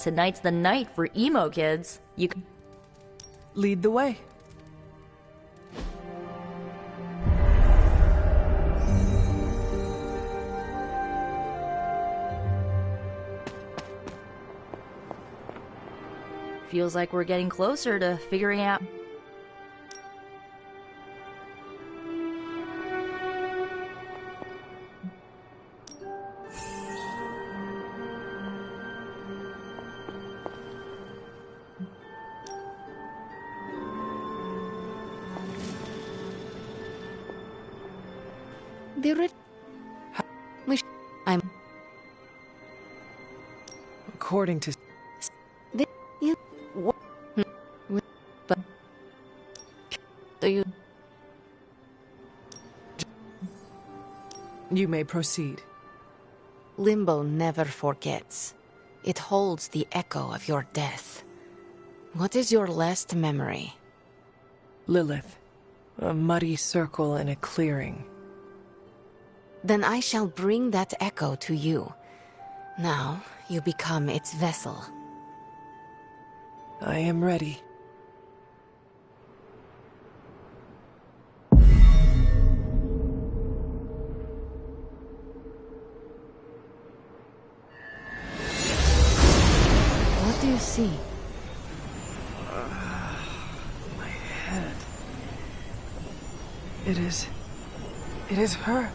tonight's the night for emo kids. You can Lead the way. Feels like we're getting closer to figuring out. According to... You may proceed. Limbo never forgets. It holds the echo of your death. What is your last memory? Lilith. A muddy circle in a clearing. Then I shall bring that echo to you. Now, you become its vessel. I am ready. What do you see? My head. It is her.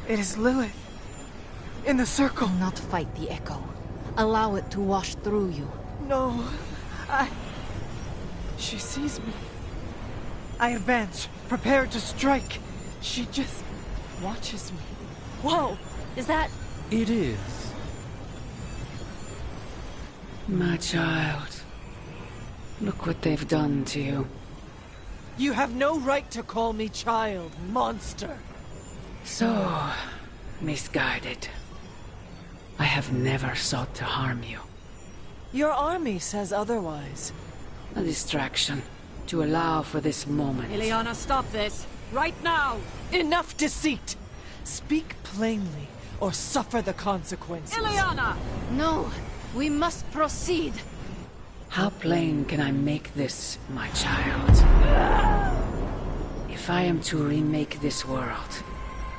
It is Lilith. In the circle. Do not fight the echo. Allow it to wash through you. No. She sees me. I advance, prepared to strike. She just watches me. Whoa! Is that... It is. My child. Look what they've done to you. You have no right to call me child, monster. So... misguided. I have never sought to harm you. Your army says otherwise. A distraction. To allow for this moment. Ileana, stop this! Right now! Enough deceit! Speak plainly, or suffer the consequences. Ileana! No! We must proceed! How plain can I make this, my child? If I am to remake this world,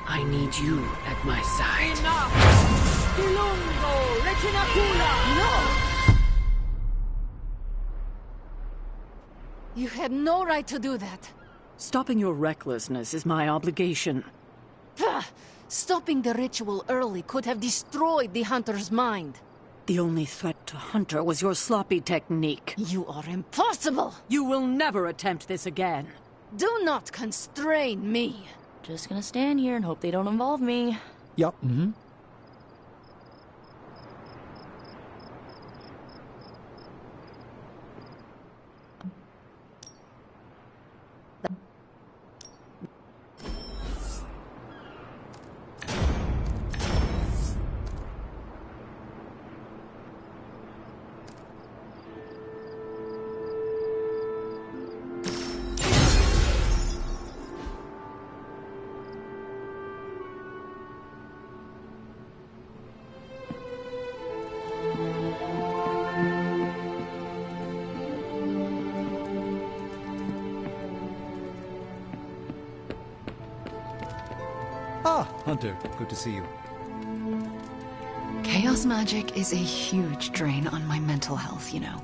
I need you at my side. Enough! Ilungo! Rechinakula! No! You had no right to do that. Stopping your recklessness is my obligation. Pah! Stopping the ritual early could have destroyed the Hunter's mind. The only threat to Hunter was your sloppy technique. You are impossible! You will never attempt this again. Do not constrain me! Just gonna stand here and hope they don't involve me. Yup. Mm-hmm. Hunter, good to see you. Chaos magic is a huge drain on my mental health, you know.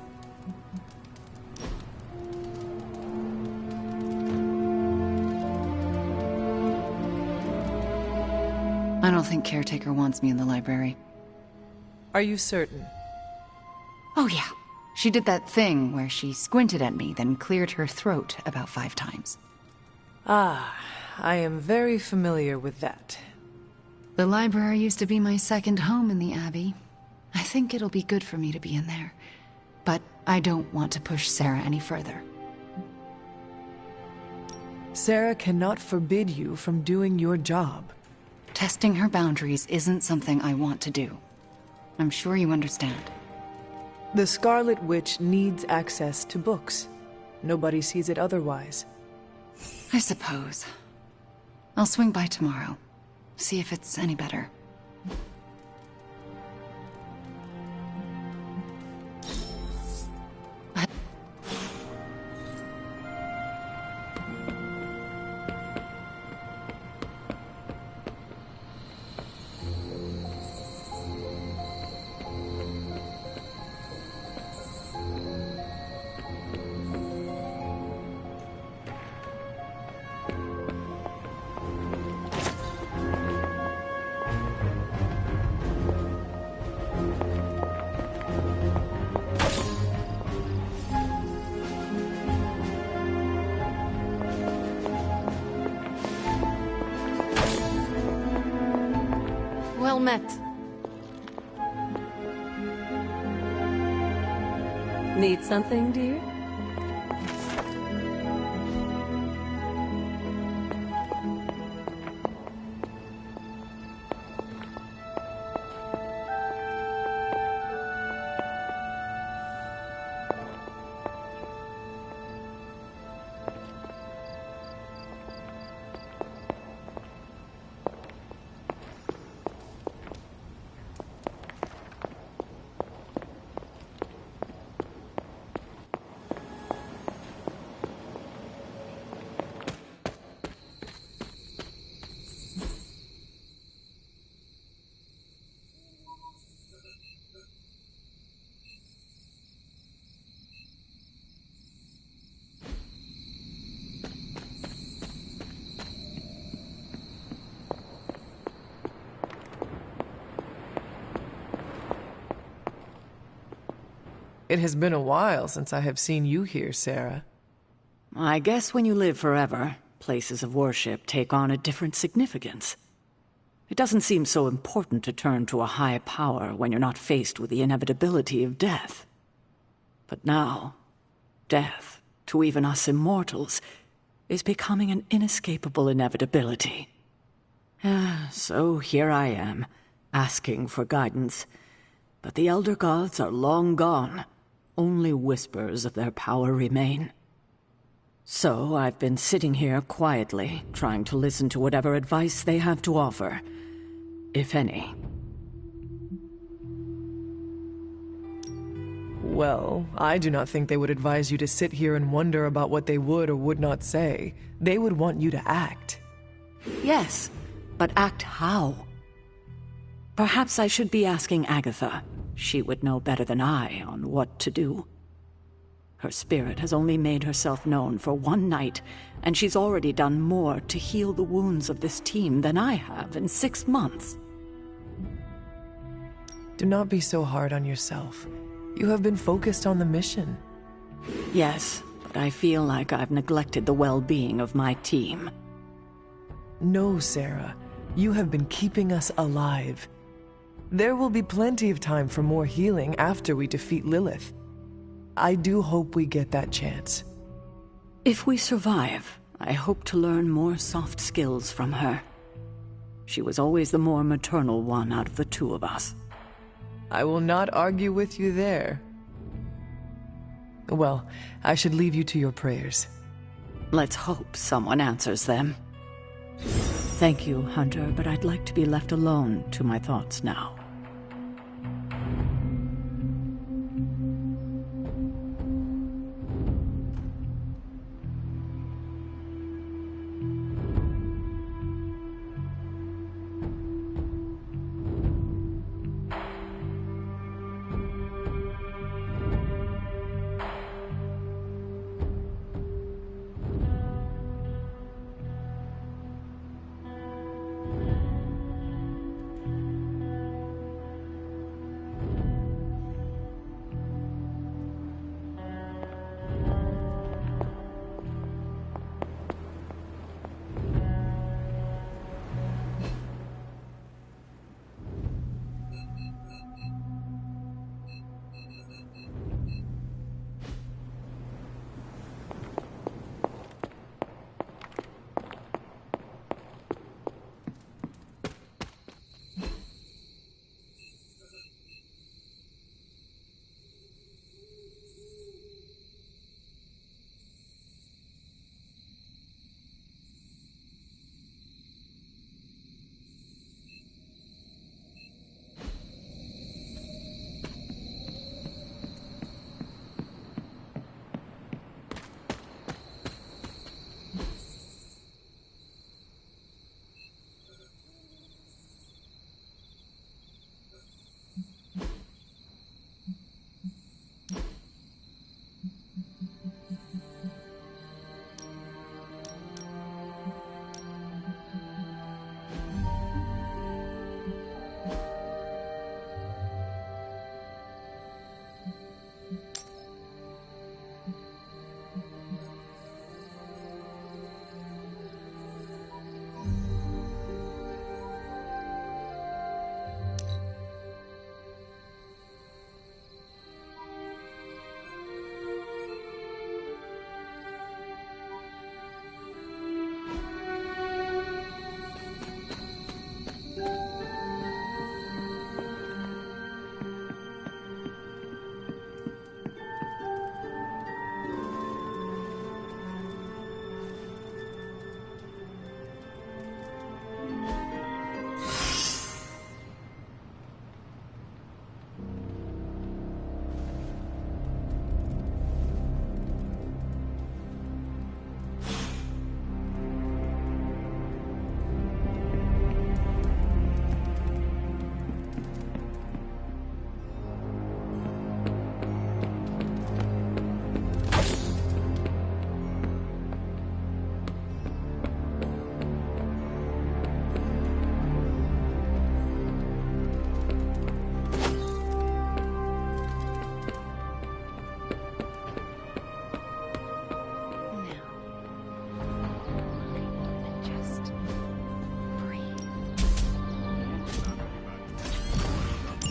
I don't think Caretaker wants me in the library. Are you certain? Oh yeah. She did that thing where she squinted at me, then cleared her throat about 5 times. Ah, I am very familiar with that. The library used to be my second home in the Abbey. I think it'll be good for me to be in there. But I don't want to push Sarah any further. Sarah cannot forbid you from doing your job. Testing her boundaries isn't something I want to do. I'm sure you understand. The Scarlet Witch needs access to books. Nobody sees it otherwise. I suppose. I'll swing by tomorrow. See if it's any better. met. Need something, dear? It has been a while since I have seen you here, Sarah. I guess when you live forever, places of worship take on a different significance. It doesn't seem so important to turn to a high power when you're not faced with the inevitability of death. But now, death, to even us immortals, is becoming an inescapable inevitability. So here I am, asking for guidance. But the Elder Gods are long gone. Only whispers of their power remain. So I've been sitting here quietly, trying to listen to whatever advice they have to offer, if any. Well, I do not think they would advise you to sit here and wonder about what they would or would not say. They would want you to act. Yes, but act how? Perhaps I should be asking Agatha. She would know better than I on what to do. Her spirit has only made herself known for one night, and she's already done more to heal the wounds of this team than I have in 6 months. Do not be so hard on yourself. You have been focused on the mission. Yes, but I feel like I've neglected the well-being of my team. No, Sarah. You have been keeping us alive. There will be plenty of time for more healing after we defeat Lilith. I do hope we get that chance. If we survive, I hope to learn more soft skills from her. She was always the more maternal one out of the two of us. I will not argue with you there. Well, I should leave you to your prayers. Let's hope someone answers them. Thank you, Hunter, but I'd like to be left alone to my thoughts now.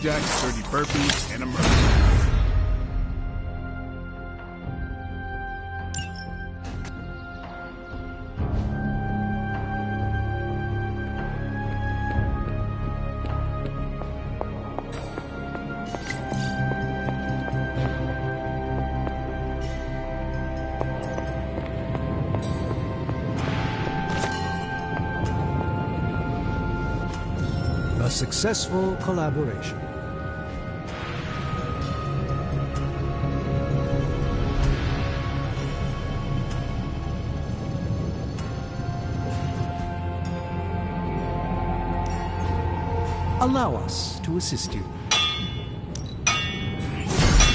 jacks, 30 burpees, and a murder. A successful collaboration. Allow us to assist you.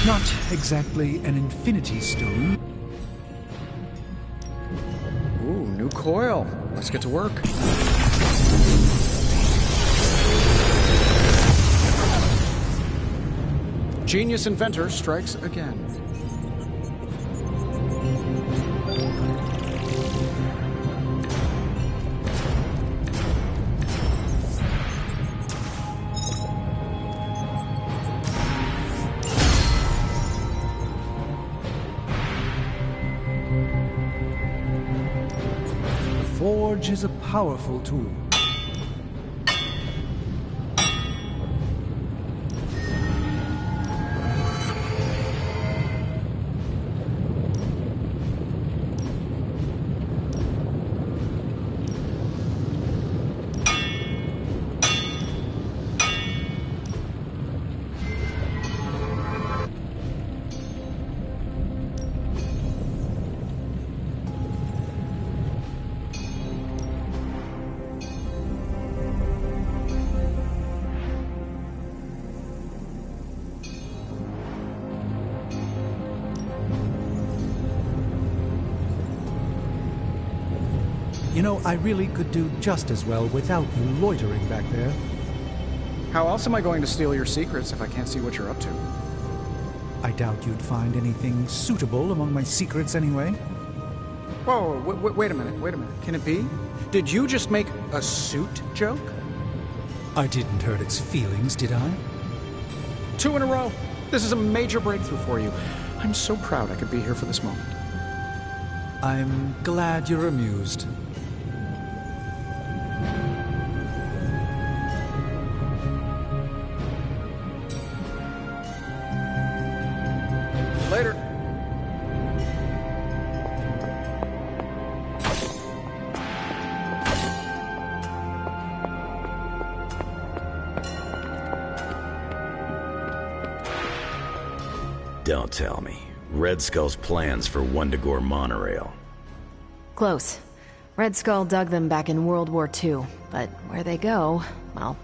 Not exactly an infinity stone. Ooh, new coil. Let's get to work. Genius inventor strikes again. The forge is a powerful tool. You know, I really could do just as well without you loitering back there. How else am I going to steal your secrets if I can't see what you're up to? I doubt you'd find anything suitable among my secrets anyway. Whoa, wait a minute. Can it be? Did you just make a suit joke? I didn't hurt its feelings, did I? 2 in a row. This is a major breakthrough for you. I'm so proud I could be here for this moment. I'm glad you're amused. Later. Don't tell me. Red Skull's plans for Wundagore monorail. Close. Red Skull dug them back in World War II, but where they go, well,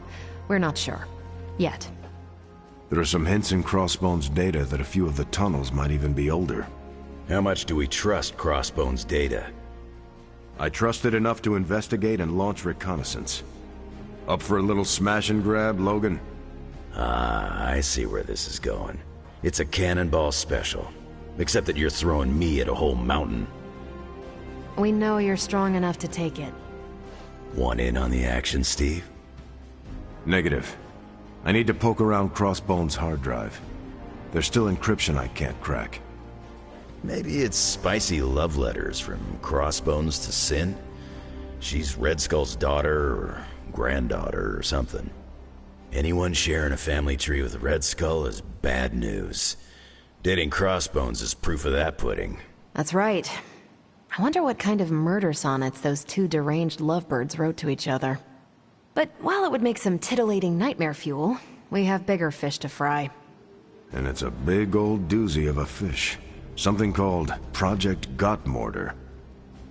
we're not sure. Yet. There are some hints in Crossbone's data that a few of the tunnels might even be older. How much do we trust Crossbone's data? I trust it enough to investigate and launch reconnaissance. Up for a little smash and grab, Logan? Ah, I see where this is going. It's a cannonball special. Except that you're throwing me at a whole mountain. We know you're strong enough to take it. Want in on the action, Steve? Negative. I need to poke around Crossbone's hard drive. There's still encryption I can't crack. Maybe it's spicy love letters from Crossbones to Sin? She's Red Skull's daughter or granddaughter or something. Anyone sharing a family tree with Red Skull is bad news. Dating Crossbones is proof of that pudding. That's right. I wonder what kind of murder sonnets those two deranged lovebirds wrote to each other. But while it would make some titillating nightmare fuel, we have bigger fish to fry. And it's a big old doozy of a fish. Something called Project Gottmorder.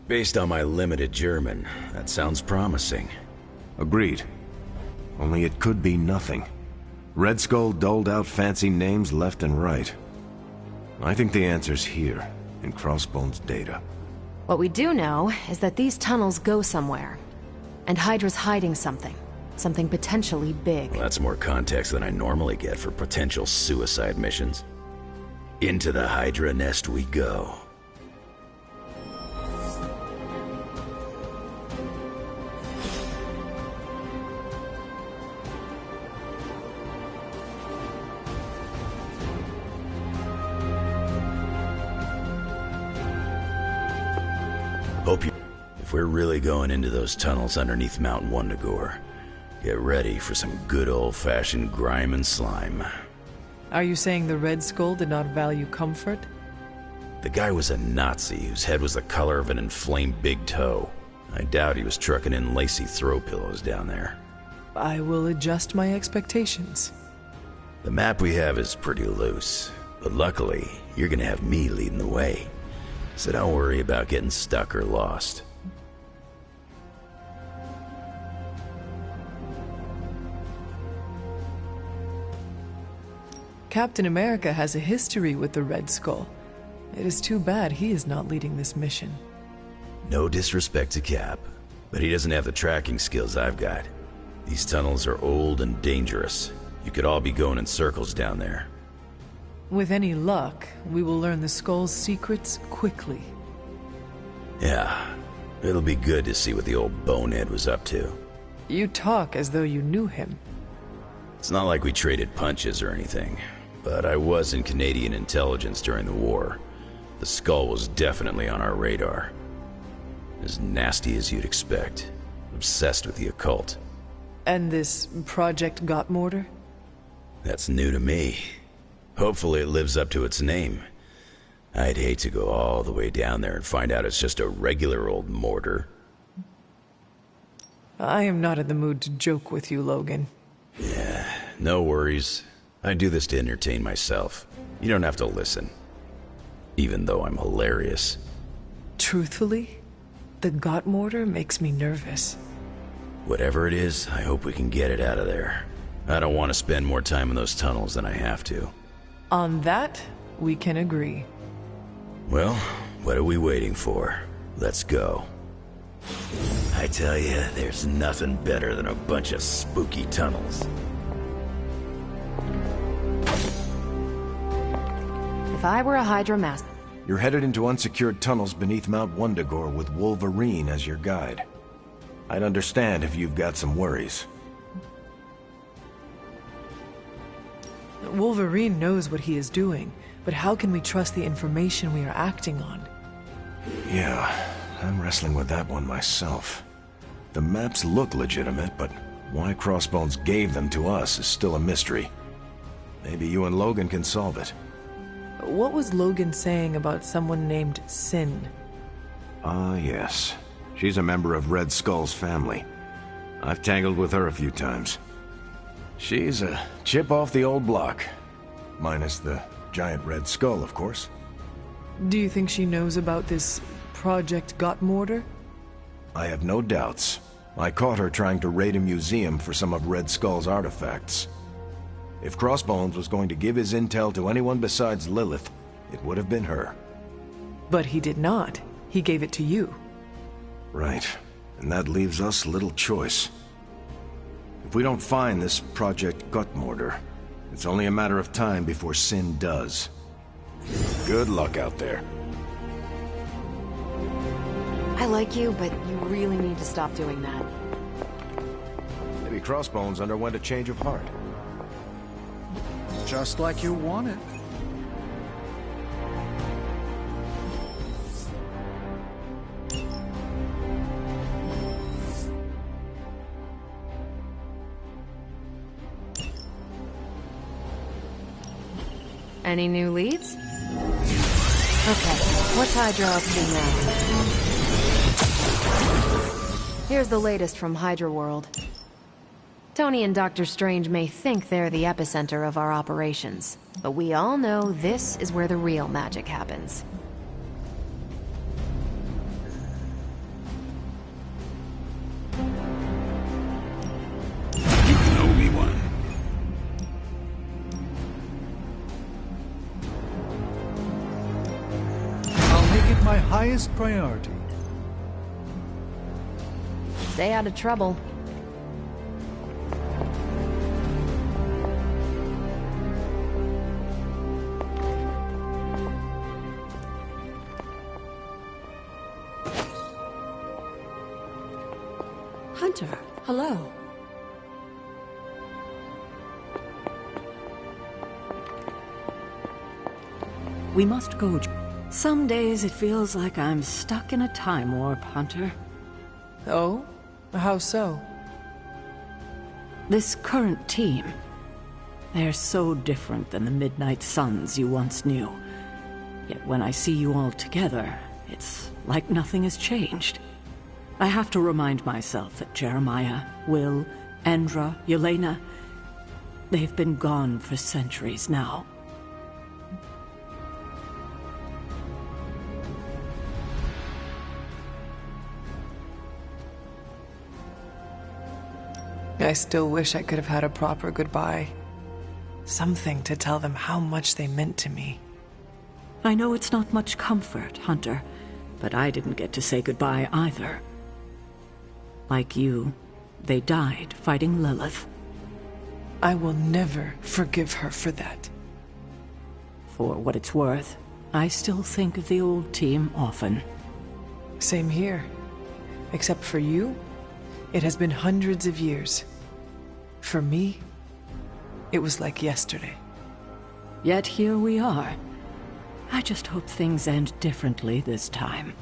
Based on my limited German, that sounds promising. Agreed. Only it could be nothing. Red Skull doled out fancy names left and right. I think the answer's here, in Crossbone's data. What we do know is that these tunnels go somewhere. And Hydra's hiding something. Something potentially big. Well, that's more context than I normally get for potential suicide missions. Into the Hydra nest we go. Hope you... If we're really going into those tunnels underneath Mount Wundagore, get ready for some good old-fashioned grime and slime. Are you saying the Red Skull did not value comfort? The guy was a Nazi whose head was the color of an inflamed big toe. I doubt he was trucking in lacy throw pillows down there. I will adjust my expectations. The map we have is pretty loose, but luckily, you're gonna have me leading the way. So don't worry about getting stuck or lost. Captain America has a history with the Red Skull. It is too bad he is not leading this mission. No disrespect to Cap, but he doesn't have the tracking skills I've got. These tunnels are old and dangerous. You could all be going in circles down there. With any luck, we will learn the Skull's secrets quickly. Yeah, it'll be good to see what the old bonehead was up to. You talk as though you knew him. It's not like we traded punches or anything, but I was in Canadian intelligence during the war. The Skull was definitely on our radar. As nasty as you'd expect. Obsessed with the occult. And this Project Gottmortar? That's new to me. Hopefully it lives up to its name. I'd hate to go all the way down there and find out it's just a regular old mortar. I am not in the mood to joke with you, Logan. Yeah, no worries. I do this to entertain myself. You don't have to listen. Even though I'm hilarious. Truthfully, the Gottmortar makes me nervous. Whatever it is, I hope we can get it out of there. I don't want to spend more time in those tunnels than I have to. On that, we can agree. Well, what are we waiting for? Let's go. I tell you, there's nothing better than a bunch of spooky tunnels. If I were a Hydra master... You're headed into unsecured tunnels beneath Mount Wundagore with Wolverine as your guide. I'd understand if you've got some worries. Wolverine knows what he is doing, but how can we trust the information we are acting on? Yeah, I'm wrestling with that one myself. The maps look legitimate, but why Crossbones gave them to us is still a mystery. Maybe you and Logan can solve it. What was Logan saying about someone named Sin? Ah, yes. She's a member of Red Skull's family. I've tangled with her a few times. She's a chip off the old block. Minus the giant Red Skull, of course. Do you think she knows about this Project Gottmortar? I have no doubts. I caught her trying to raid a museum for some of Red Skull's artifacts. If Crossbones was going to give his intel to anyone besides Lilith, it would have been her. But he did not. He gave it to you. Right. And that leaves us little choice. If we don't find this Project Gottmortar, it's only a matter of time before Sin does. Good luck out there. I like you, but you really need to stop doing that. Maybe Crossbones underwent a change of heart. Just like you wanted. Any new leads? Okay, what's Hydra up to now? Here's the latest from Hydra World. Tony and Dr. Strange may think they're the epicenter of our operations, but we all know this is where the real magic happens. You can owe me one. I'll make it my highest priority. Stay out of trouble. Hunter, hello. We must go. Some days it feels like I'm stuck in a time warp, Hunter. Oh? How so? This current team, they're so different than the Midnight Suns you once knew. Yet when I see you all together, it's like nothing has changed. I have to remind myself that Jeremiah, Will, Andra, Yelena, they've been gone for centuries now. I still wish I could have had a proper goodbye. Something to tell them how much they meant to me. I know it's not much comfort, Hunter, but I didn't get to say goodbye either. Like you, they died fighting Lilith. I will never forgive her for that. For what it's worth, I still think of the old team often. Same here. Except for you, it has been hundreds of years. For me, it was like yesterday. Yet here we are. I just hope things end differently this time.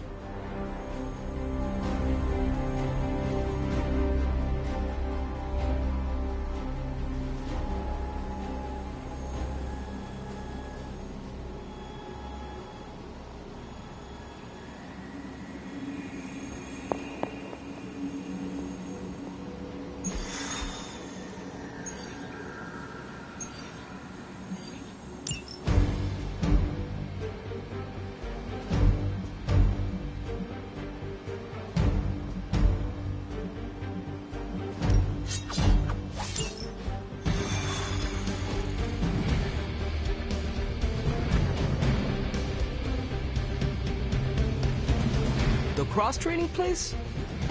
Cross-training place?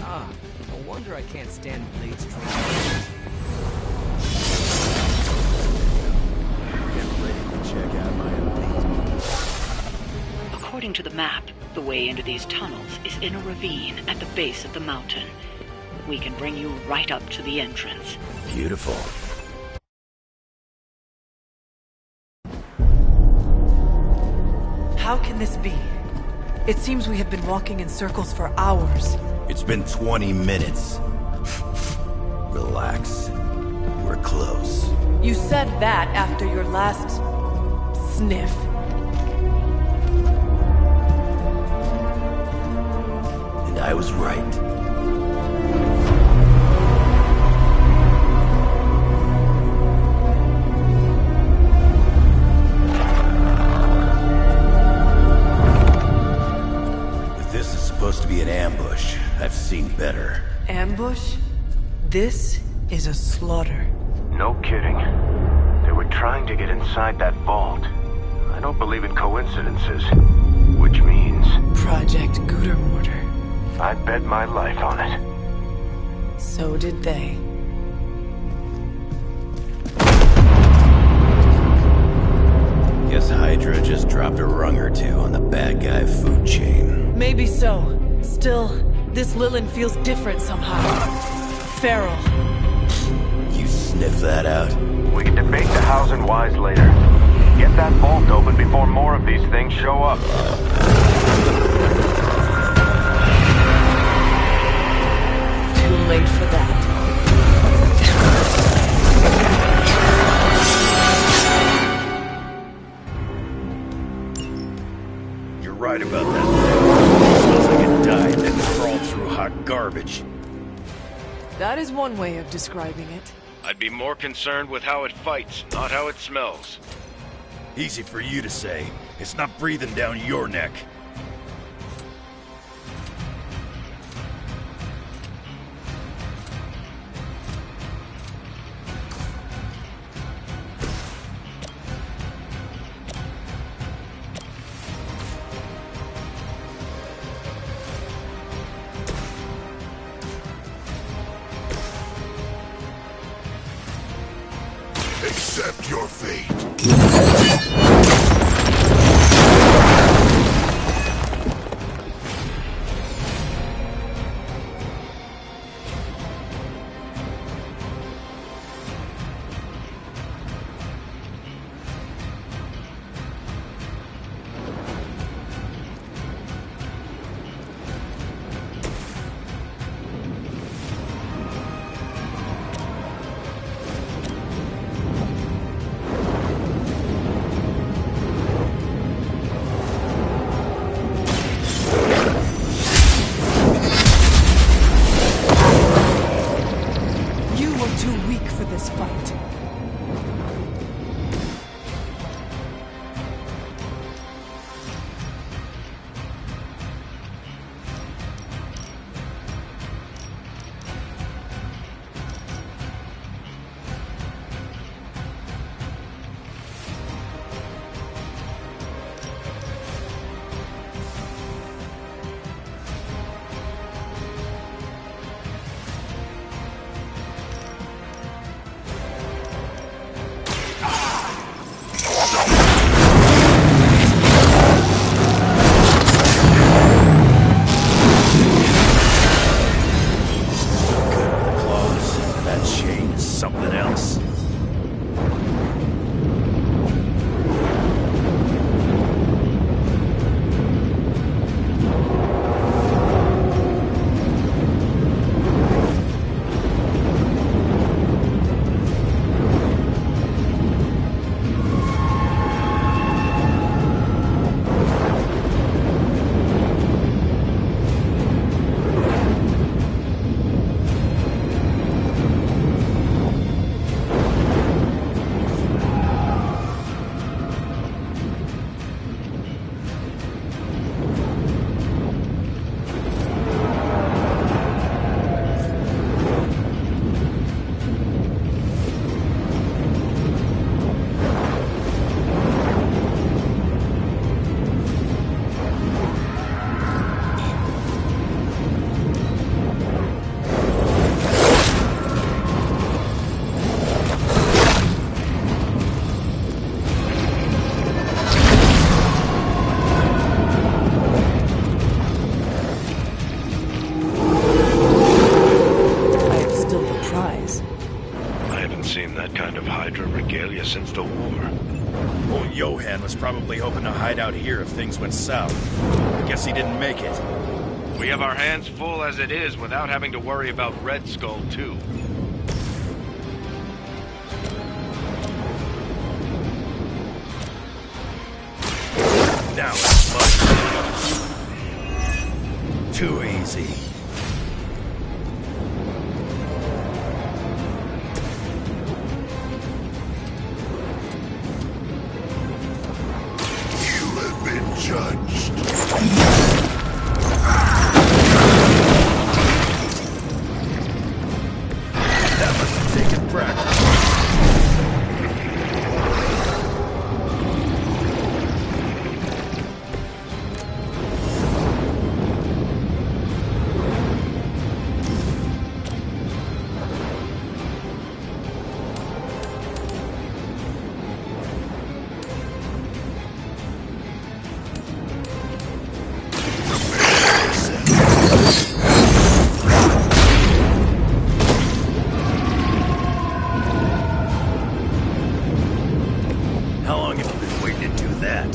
Ah, no wonder I can't stand Blade's training. Get ready to check out my amazing... According to the map, the way into these tunnels is in a ravine at the base of the mountain. We can bring you right up to the entrance. Beautiful. How can this be? It seems we have been walking in circles for hours. It's been 20 minutes. Relax. We're close. You said that after your last... sniff. And I was right. Supposed to be an ambush. I've seen better. Ambush? This is a slaughter. No kidding. They were trying to get inside that vault. I don't believe in coincidences. Which means... Project Gutermortar. I bet my life on it. So did they. Guess Hydra just dropped a rung or two on the bad guy food chain. Maybe so. Still, this Lilin feels different somehow. Feral. You sniff that out? We can debate the hows and whys later. Get that vault open before more of these things show up. Too late for that. You're right about that thing. It smells like it died and then crawled through hot garbage. That is one way of describing it. I'd be more concerned with how it fights, not how it smells. Easy for you to say. It's not breathing down your neck. Accept your fate. Man was probably hoping to hide out here if things went south. I guess he didn't make it. We have our hands full as it is without having to worry about Red Skull, too. Now it's much. Too easy. You have been judged. That must have taken practice. How long have you been waiting to do that?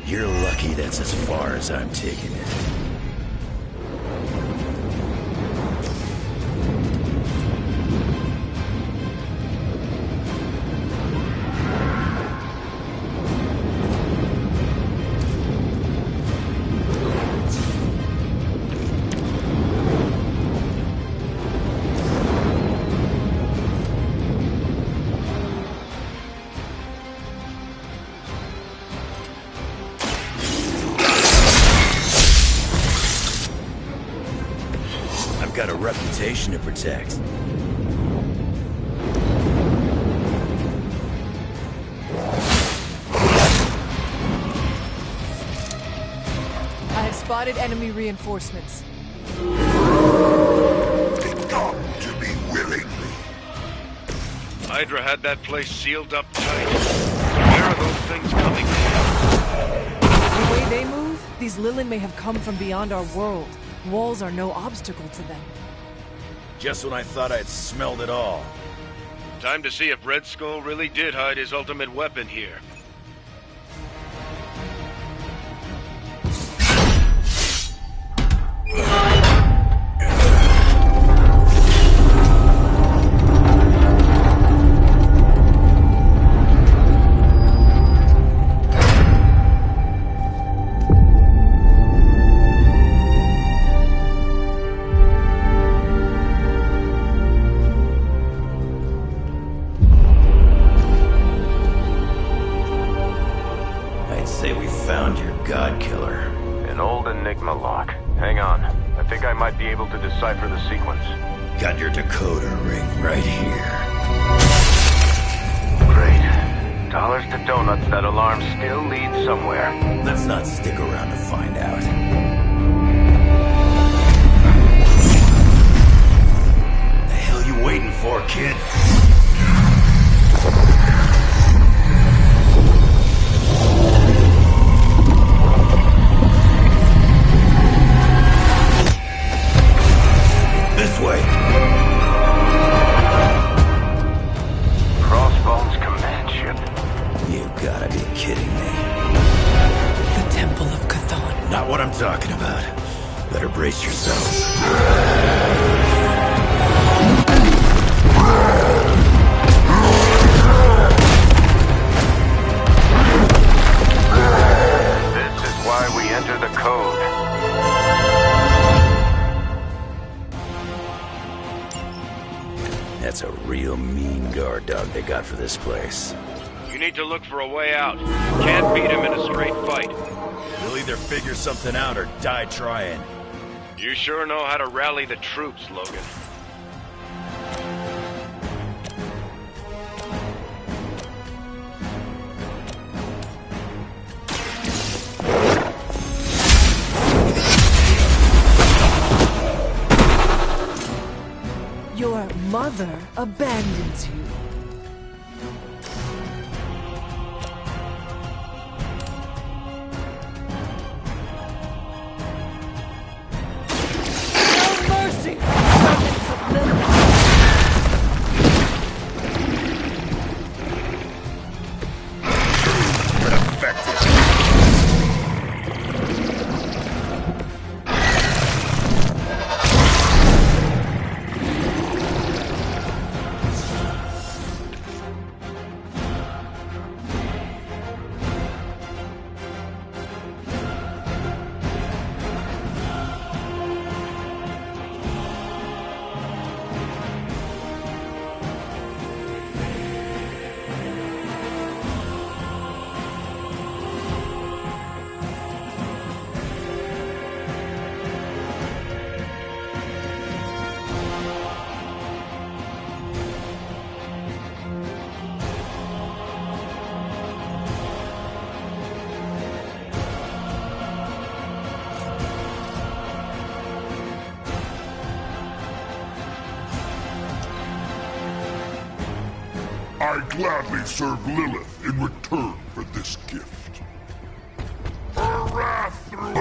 You're lucky that's as far as I'm taking it. I've got a reputation to protect. I have spotted enemy reinforcements. They come to me willingly. Hydra had that place sealed up tight. Where are those things coming from? The way they move, these Lilin may have come from beyond our world. Walls are no obstacle to them. Just when I thought I'd smelled it all. Time to see if Red Skull really did hide his ultimate weapon here. Say we found your god killer. An old Enigma lock. Hang on. I think I might be able to decipher the sequence. Got your decoder ring right here. Great. Dollars to donuts, that alarm still leads somewhere. Let's not stick around to find out. The hell you waiting for, kid? This way. Crossbones command ship. You gotta be kidding me. The Temple of Chthon. Not what I'm talking about. Better brace yourselves. This is why we enter the code. That's a real mean guard dog they got for this place. You need to look for a way out. Can't beat him in a straight fight. We'll either figure something out or die trying. You sure know how to rally the troops, Logan. You're mother abandons you. No mercy, servants of Lilith. I gladly serve Lilith in return for this gift. Her wrath through...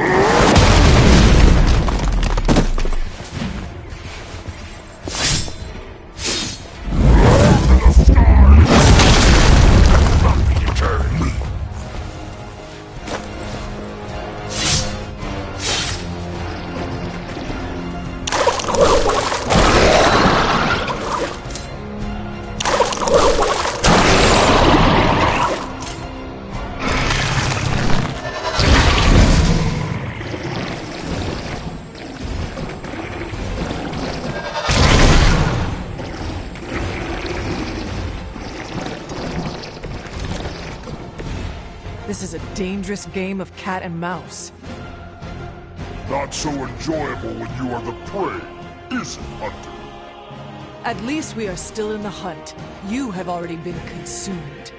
This is a dangerous game of cat and mouse. Not so enjoyable when you are the prey, is it, Hunter? At least we are still in the hunt. You have already been consumed.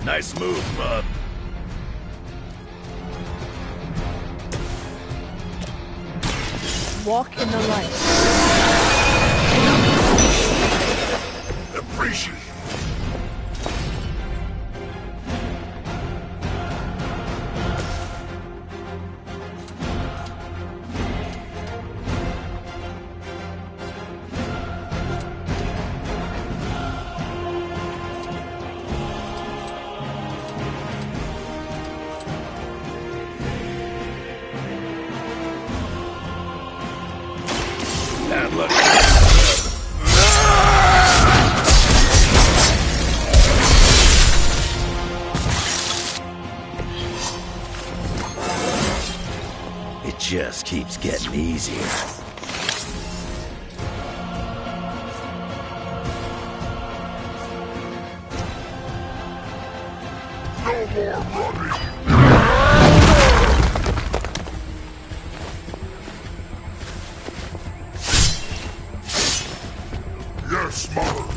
Nice move, bub. Walk in the light. Appreciate it. Bad luck. It just keeps getting easier. No more running. Yes, mother.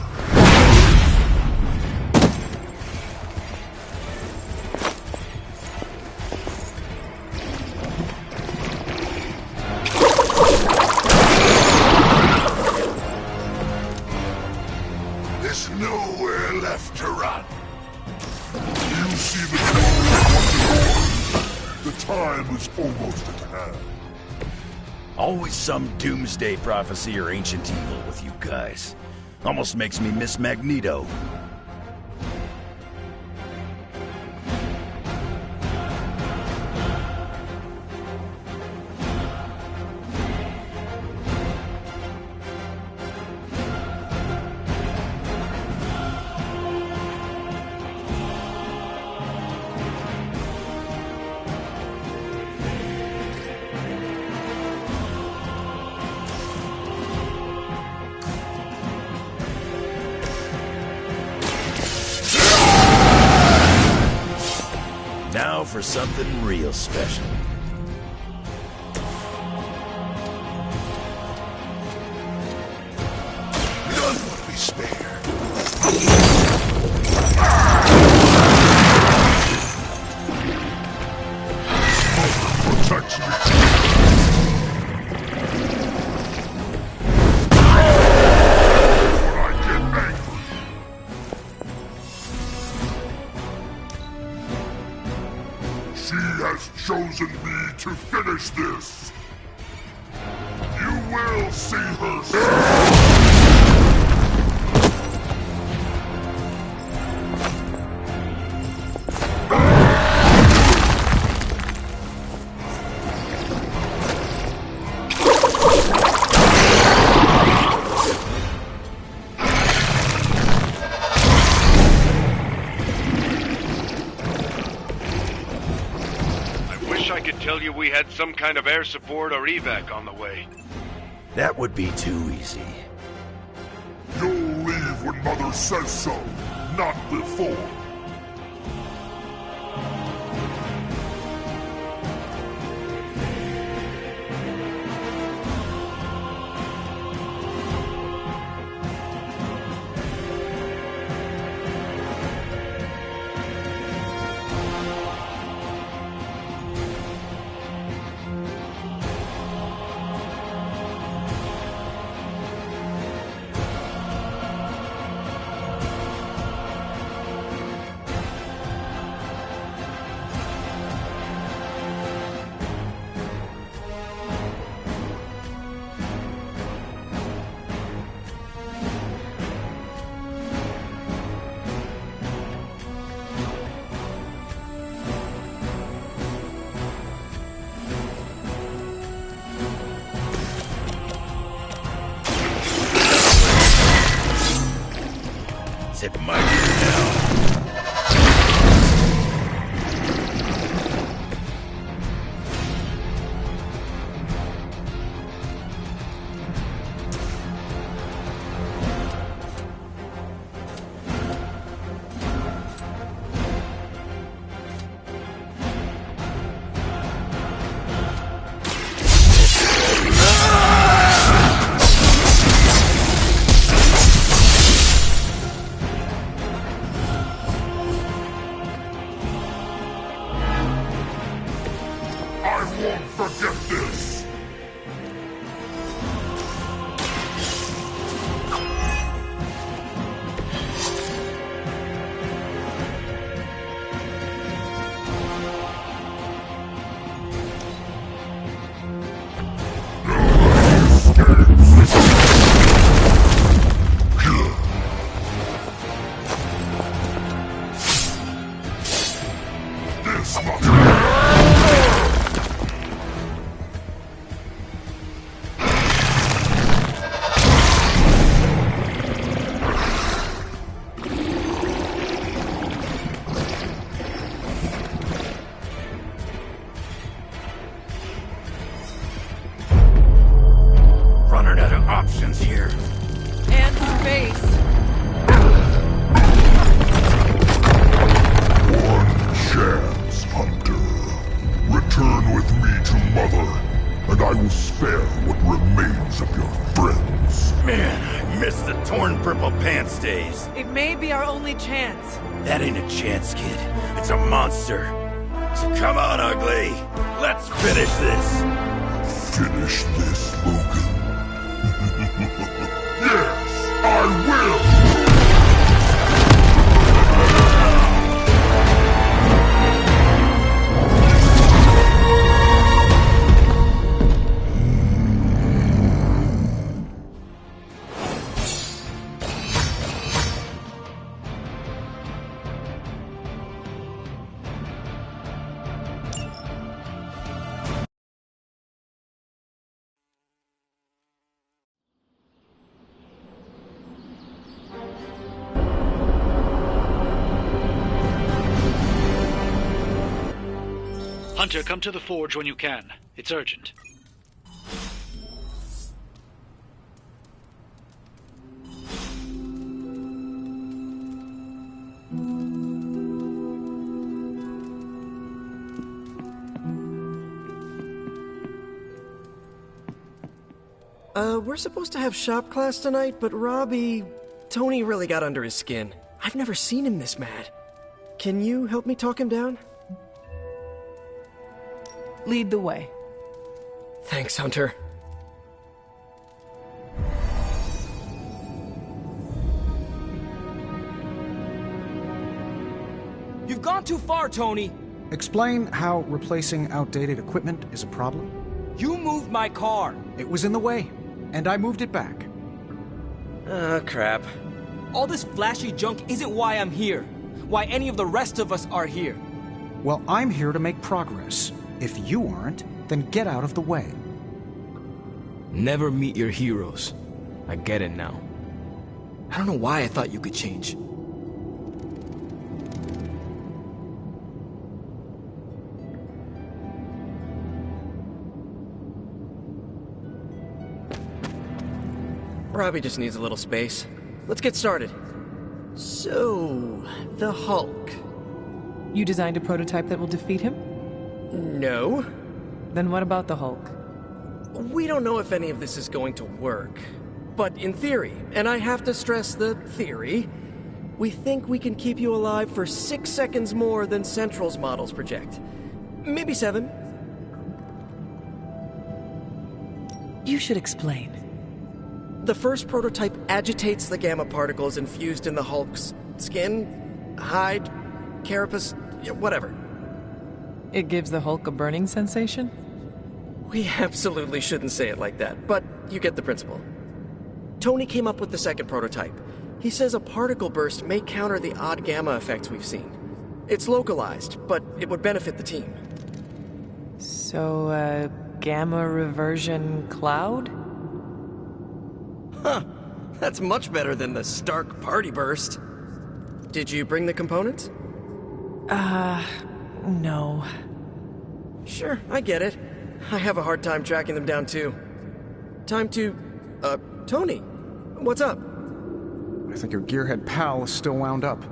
There's nowhere left to run. You see the time. The time is almost at hand. Always some doomsday prophecy or ancient evil with you guys. Almost makes me miss Magneto. for something real special. None will be spared. Protect me. I get angry. She has chosen me to finish this. You will see her soon. Tell you we had some kind of air support or evac on the way. That would be too easy. You'll leave when Mother says so, not before. It might be now. Forget this! This must options here. And space. One chance, Hunter. Return with me to Mother, and I will spare what remains of your friends. Man, I miss the torn purple pants days. It may be our only chance. That ain't a chance, kid. It's a monster. So come on, Ugly. Let's finish this. Finish this, Logan. Yes, I will! Hunter, come to the forge when you can. It's urgent. We're supposed to have shop class tonight, but Tony really got under his skin. I've never seen him this mad. Can you help me talk him down? Lead the way. Thanks, Hunter. You've gone too far, Tony! Explain how replacing outdated equipment is a problem. You moved my car! It was in the way, and I moved it back. Crap. All this flashy junk isn't why I'm here. Why any of the rest of us are here. Well, I'm here to make progress. If you aren't, then get out of the way. Never meet your heroes. I get it now. I don't know why I thought you could change. Robbie just needs a little space. Let's get started. So, the Hulk. You designed a prototype that will defeat him? No. Then what about the Hulk? We don't know if any of this is going to work. But in theory, and I have to stress the theory, we think we can keep you alive for 6 seconds more than Central's models project. Maybe 7. You should explain. The first prototype agitates the gamma particles infused in the Hulk's skin, hide, carapace, whatever. It gives the Hulk a burning sensation? We absolutely shouldn't say it like that, but you get the principle. Tony came up with the second prototype. He says a particle burst may counter the odd gamma effects we've seen. It's localized, but it would benefit the team. So, gamma reversion cloud? Huh. That's much better than the Stark party burst. Did you bring the components? No. Sure, I get it. I have a hard time tracking them down, too. Time to... Tony, what's up? I think your gearhead pal is still wound up.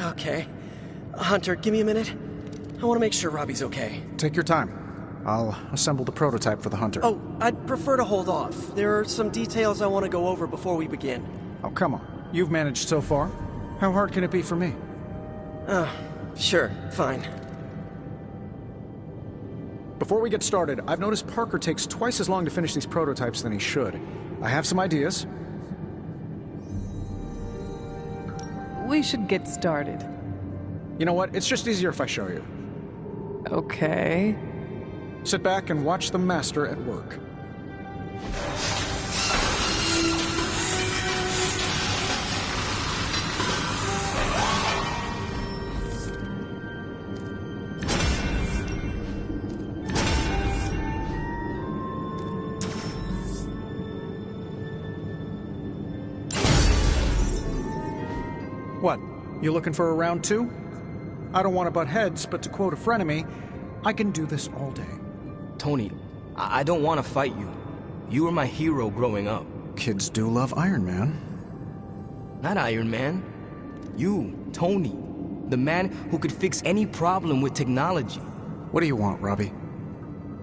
Okay. Hunter, give me a minute. I want to make sure Robbie's okay. Take your time. I'll assemble the prototype for the Hunter. Oh, I'd prefer to hold off. There are some details I want to go over before we begin. Oh, come on. You've managed so far. How hard can it be for me? Sure, fine. Before we get started, I've noticed Parker takes twice as long to finish these prototypes than he should. I have some ideas. We should get started. You know what? It's just easier if I show you. Okay. Sit back and watch the master at work. What? You looking for a round 2? I don't want to butt heads, but to quote a frenemy, I can do this all day. Tony, I don't want to fight you. You were my hero growing up. Kids do love Iron Man. Not Iron Man. You, Tony. The man who could fix any problem with technology. What do you want, Robbie?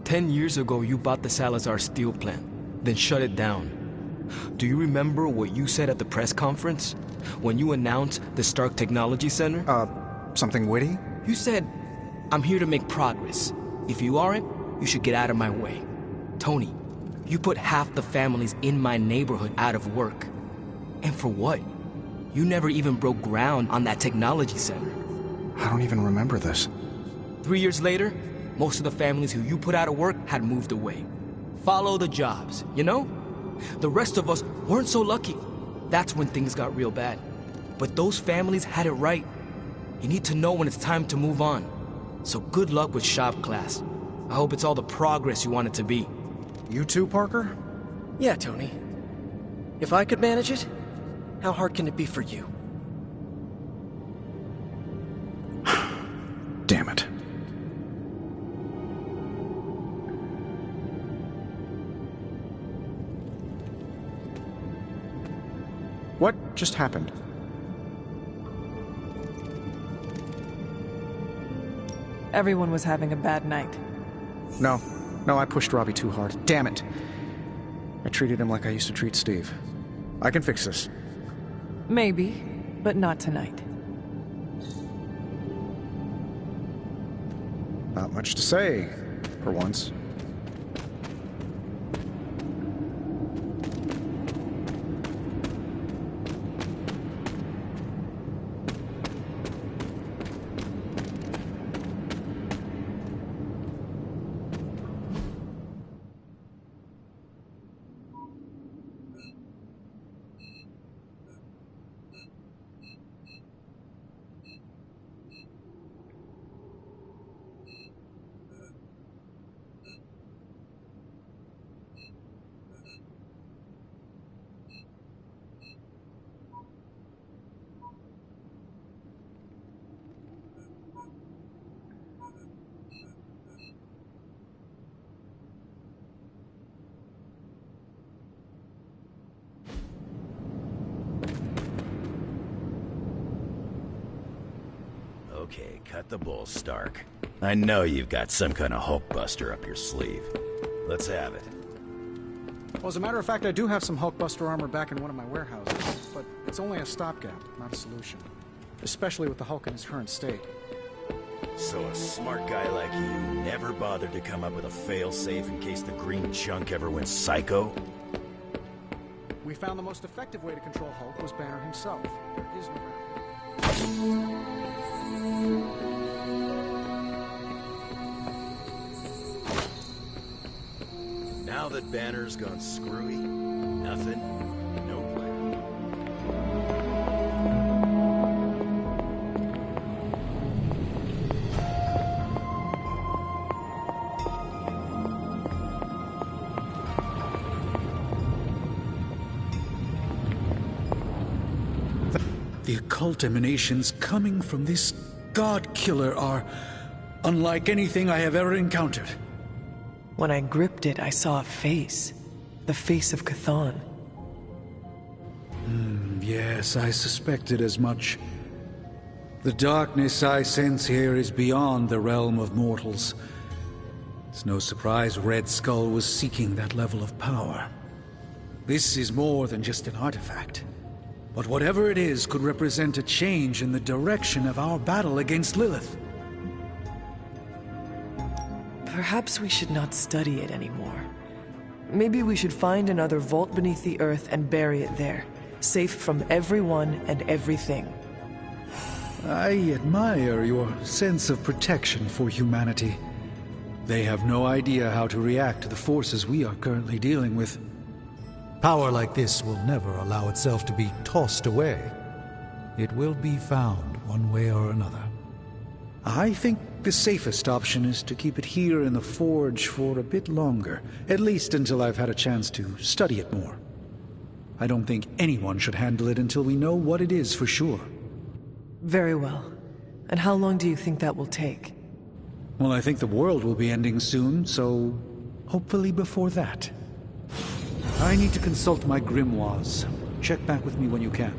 10 years ago, you bought the Salazar steel plant, then shut it down. Do you remember what you said at the press conference? When you announced the Stark Technology Center? Something witty? You said, I'm here to make progress. If you aren't, you should get out of my way. Tony, you put half the families in my neighborhood out of work. And for what? You never even broke ground on that technology center. I don't even remember this. 3 years later, most of the families who you put out of work had moved away. Follow the jobs, you know? The rest of us weren't so lucky. That's when things got real bad. But those families had it right. You need to know when it's time to move on. So good luck with shop class. I hope it's all the progress you want it to be. You too, Parker? Yeah, Tony. If I could manage it, how hard can it be for you? Damn it. What just happened? Everyone was having a bad night. No, I pushed Robbie too hard. Damn it. I treated him like I used to treat Steve. I can fix this. Maybe, but not tonight. Not much to say, for once. Okay, cut the bull, Stark. I know you've got some kind of Hulkbuster up your sleeve. Let's have it. Well, as a matter of fact, I do have some Hulkbuster armor back in one of my warehouses, but it's only a stopgap, not a solution. Especially with the Hulk in his current state. So a smart guy like you never bothered to come up with a fail-safe in case the green chunk ever went psycho? We found the most effective way to control Hulk was Banner himself. There is no... Now that Banner's gone screwy, nothing, no plan. The occult emanations coming from this god killer are unlike anything I have ever encountered. When I gripped it, I saw a face. The face of Chthon. Yes, I suspected as much. The darkness I sense here is beyond the realm of mortals. It's no surprise Red Skull was seeking that level of power. This is more than just an artifact. But whatever it is could represent a change in the direction of our battle against Lilith. Perhaps we should not study it anymore. Maybe we should find another vault beneath the earth and bury it there, safe from everyone and everything. I admire your sense of protection for humanity. They have no idea how to react to the forces we are currently dealing with. Power like this will never allow itself to be tossed away. It will be found one way or another. I think the safest option is to keep it here in the forge for a bit longer, at least until I've had a chance to study it more. I don't think anyone should handle it until we know what it is for sure. Very well. And how long do you think that will take? Well, I think the world will be ending soon, so hopefully before that. I need to consult my grimoires. Check back with me when you can.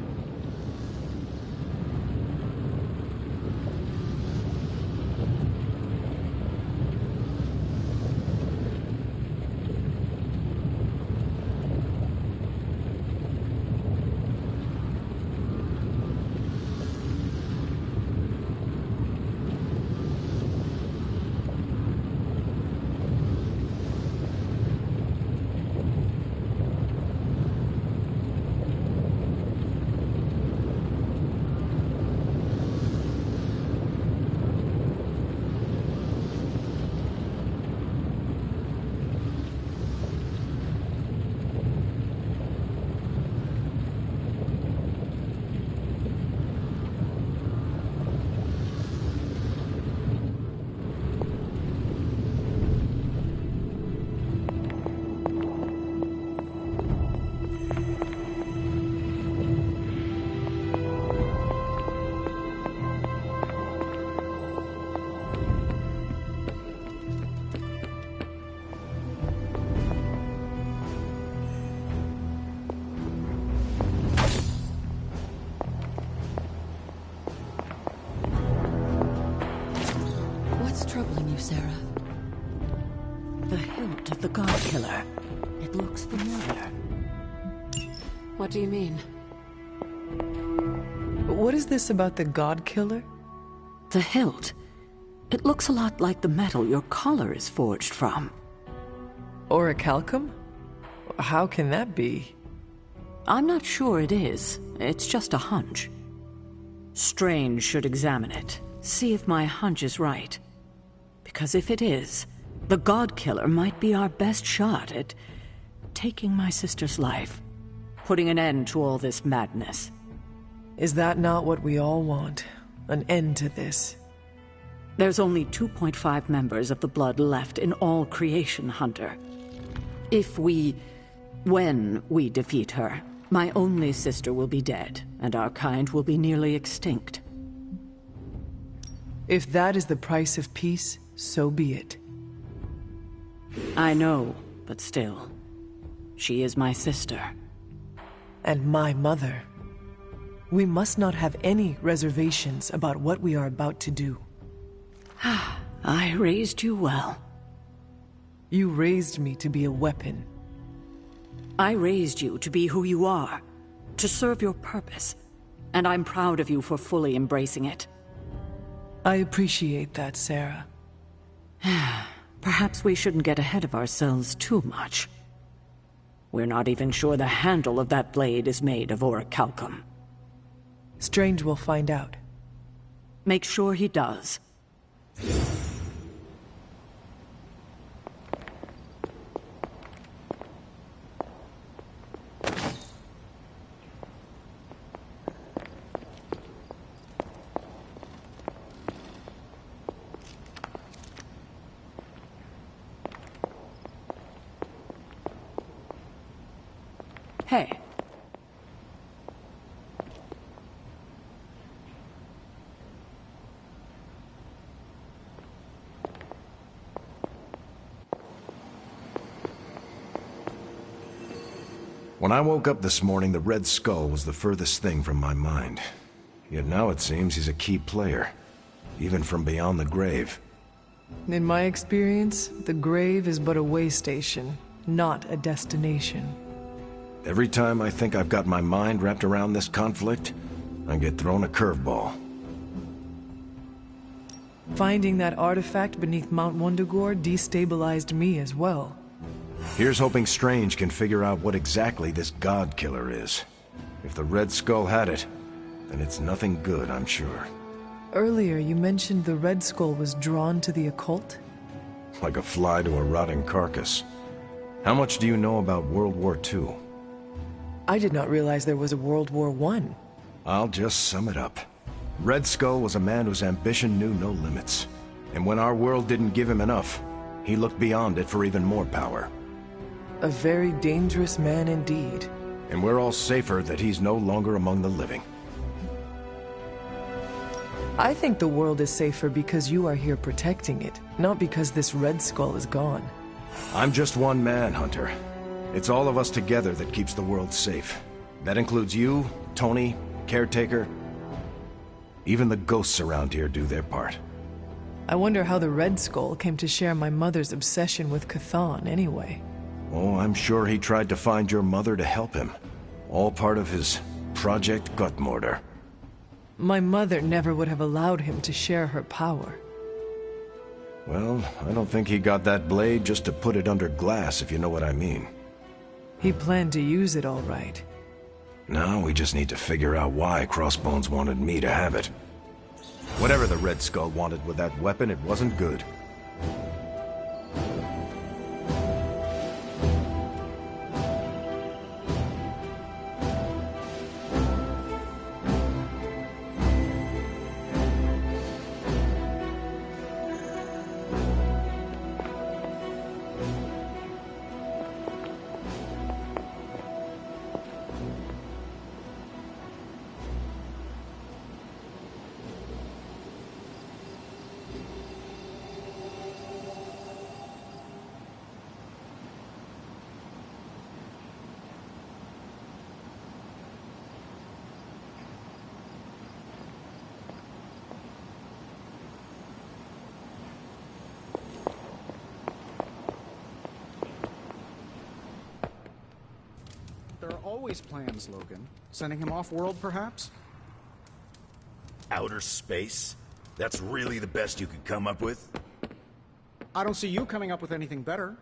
What's troubling you, Sarah? The hilt of the god killer. It looks familiar. What do you mean? What is this about the God Killer? The hilt. It looks a lot like the metal your collar is forged from. Orichalcum? How can that be? I'm not sure it is. It's just a hunch. Strange should examine it, see if my hunch is right. Because if it is, the God Killer might be our best shot at taking my sister's life, putting an end to all this madness. Is that not what we all want? An end to this? There's only 2.5 members of the Blood left in all creation, Hunter. When we defeat her, my only sister will be dead, and our kind will be nearly extinct. If that is the price of peace, so be it. I know, but still. She is my sister. And my mother. We must not have any reservations about what we are about to do. I raised you well. You raised me to be a weapon. I raised you to be who you are, to serve your purpose, and I'm proud of you for fully embracing it. I appreciate that, Sarah. Perhaps we shouldn't get ahead of ourselves too much. We're not even sure the handle of that blade is made of orichalcum. Strange will find out. Make sure he does. Hey. When I woke up this morning, the Red Skull was the furthest thing from my mind. Yet now it seems he's a key player, even from beyond the grave. In my experience, the grave is but a way station, not a destination. Every time I think I've got my mind wrapped around this conflict, I get thrown a curveball. Finding that artifact beneath Mount Wundagore destabilized me as well. Here's hoping Strange can figure out what exactly this God Killer is. If the Red Skull had it, then it's nothing good, I'm sure. Earlier, you mentioned the Red Skull was drawn to the occult? Like a fly to a rotting carcass. How much do you know about World War II? I did not realize there was a World War I. I'll just sum it up. Red Skull was a man whose ambition knew no limits. And when our world didn't give him enough, he looked beyond it for even more power. A very dangerous man indeed. And we're all safer that he's no longer among the living. I think the world is safer because you are here protecting it, not because this Red Skull is gone. I'm just one man, Hunter. It's all of us together that keeps the world safe. That includes you, Tony, Caretaker. Even the ghosts around here do their part. I wonder how the Red Skull came to share my mother's obsession with Chthon anyway. Oh, I'm sure he tried to find your mother to help him. All part of his Project Gutmortar. My mother never would have allowed him to share her power. Well, I don't think he got that blade just to put it under glass, if you know what I mean. He planned to use it all right. Now we just need to figure out why Crossbones wanted me to have it. Whatever the Red Skull wanted with that weapon, it wasn't good. always plans, Logan. Sending him off-world, perhaps? Outer space? That's really the best you could come up with? I don't see you coming up with anything better.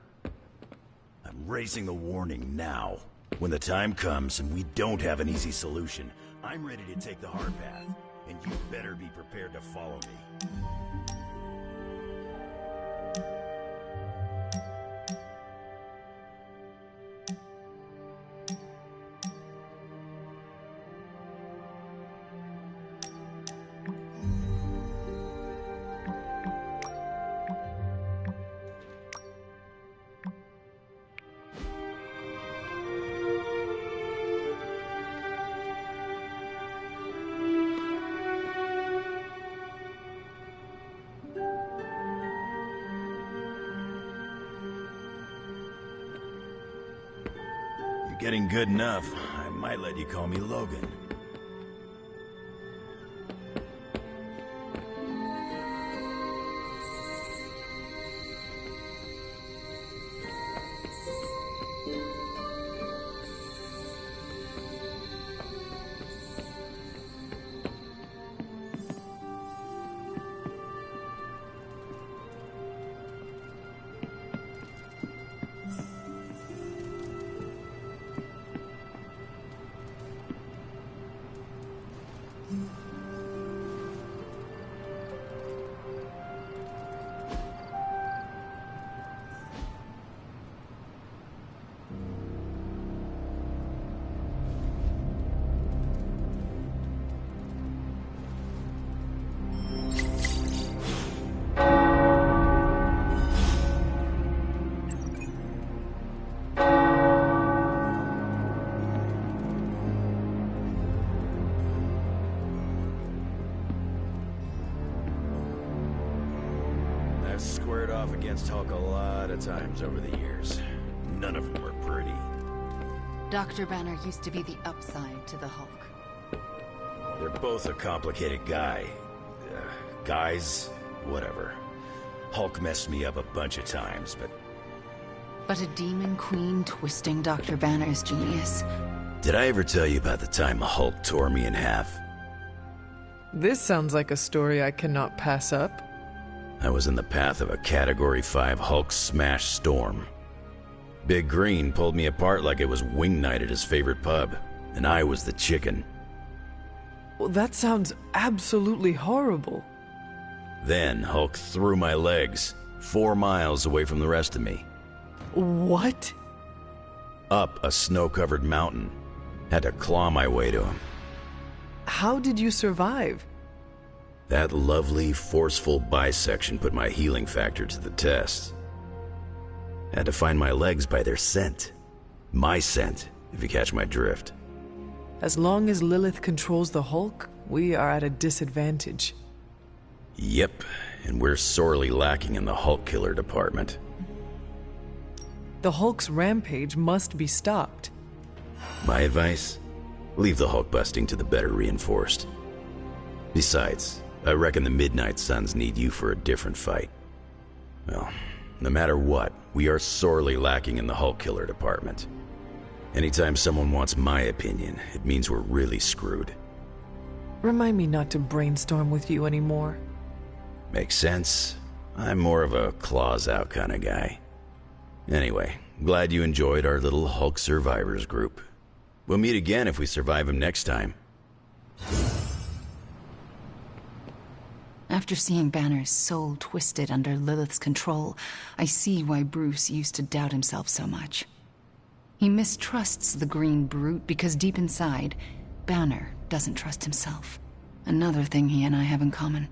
I'm raising the warning now. When the time comes and we don't have an easy solution, I'm ready to take the hard path, and you better be prepared to follow me. Getting good enough, I might let you call me Logan. Squared off against Hulk a lot of times over the years. None of them were pretty. Dr. Banner used to be the upside to the Hulk. They're both a complicated guy. Guys, whatever. Hulk messed me up a bunch of times, but... But a demon queen twisting Dr. Banner's genius? Did I ever tell you about the time the Hulk tore me in half? This sounds like a story I cannot pass up. I was in the path of a Category 5 Hulk smash storm. Big Green pulled me apart like it was wing night at his favorite pub, and I was the chicken. Well, that sounds absolutely horrible. Then Hulk threw my legs 4 miles away from the rest of me. What? Up a snow-covered mountain. Had to claw my way to him. How did you survive? That lovely, forceful bisection put my healing factor to the test. Had to find my legs by their scent. My scent, if you catch my drift. As long as Lilith controls the Hulk, we are at a disadvantage. Yep, and we're sorely lacking in the Hulk killer department. The Hulk's rampage must be stopped. My advice? Leave the Hulk busting to the better reinforced. Besides, I reckon the Midnight Suns need you for a different fight. Well, no matter what, we are sorely lacking in the Hulk killer department. Anytime someone wants my opinion, it means we're really screwed. Remind me not to brainstorm with you anymore. Makes sense. I'm more of a claws out kind of guy. Anyway, glad you enjoyed our little Hulk survivors group. We'll meet again if we survive him next time. After seeing Banner's soul twisted under Lilith's control, I see why Bruce used to doubt himself so much. He mistrusts the green brute because deep inside, Banner doesn't trust himself. Another thing he and I have in common.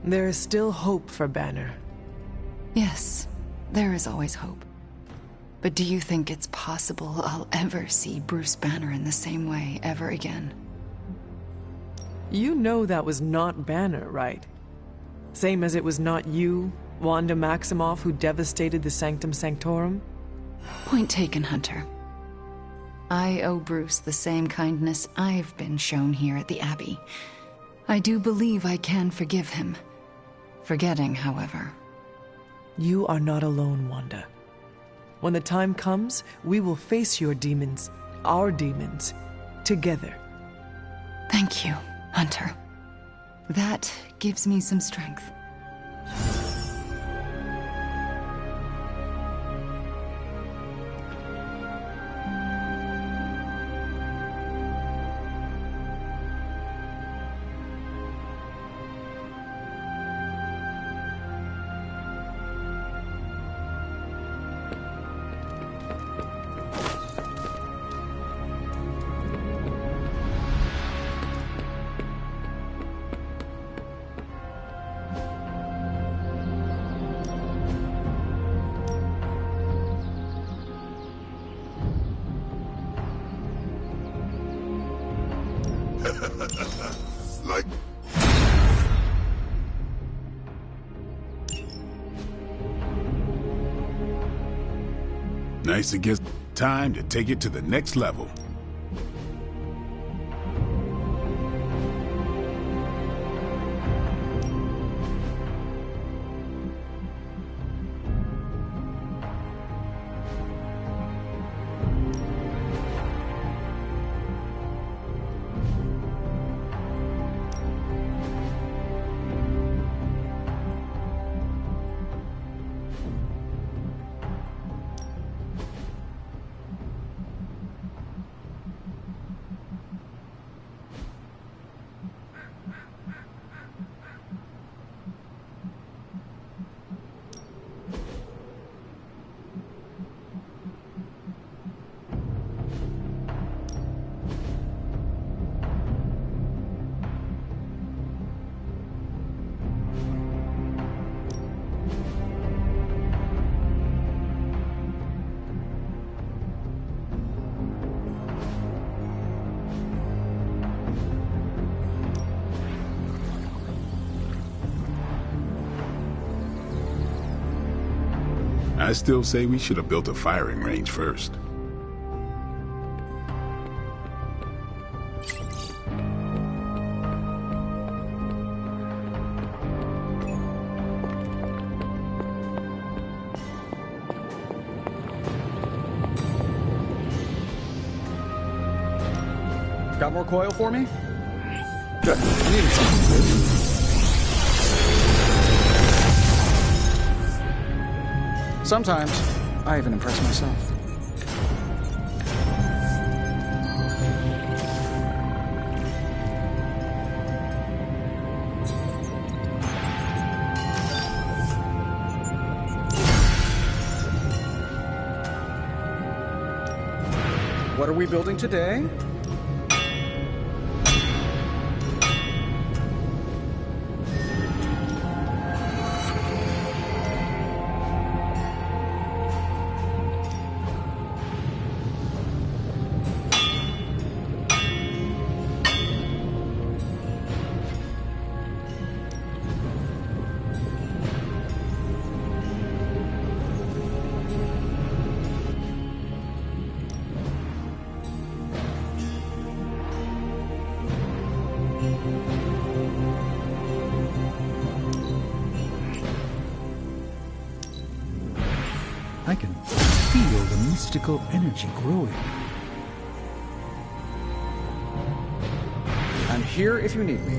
There is still hope for Banner. Yes, there is always hope. But do you think it's possible I'll ever see Bruce Banner in the same way ever again? You know that was not Banner, right? Same as it was not you, Wanda Maximoff, who devastated the Sanctum Sanctorum? Point taken, Hunter. I owe Bruce the same kindness I've been shown here at the Abbey. I do believe I can forgive him. Forgetting, however. You are not alone, Wanda. When the time comes, we will face your demons, our demons together. Thank you, Hunter. That gives me some strength. Like... Nice to get time to take it to the next level. I still say we should have built a firing range first. Got more coil for me? Good. I needed something. Sometimes, I even impress myself. What are we building today? I can feel the mystical energy growing. I'm here if you need me.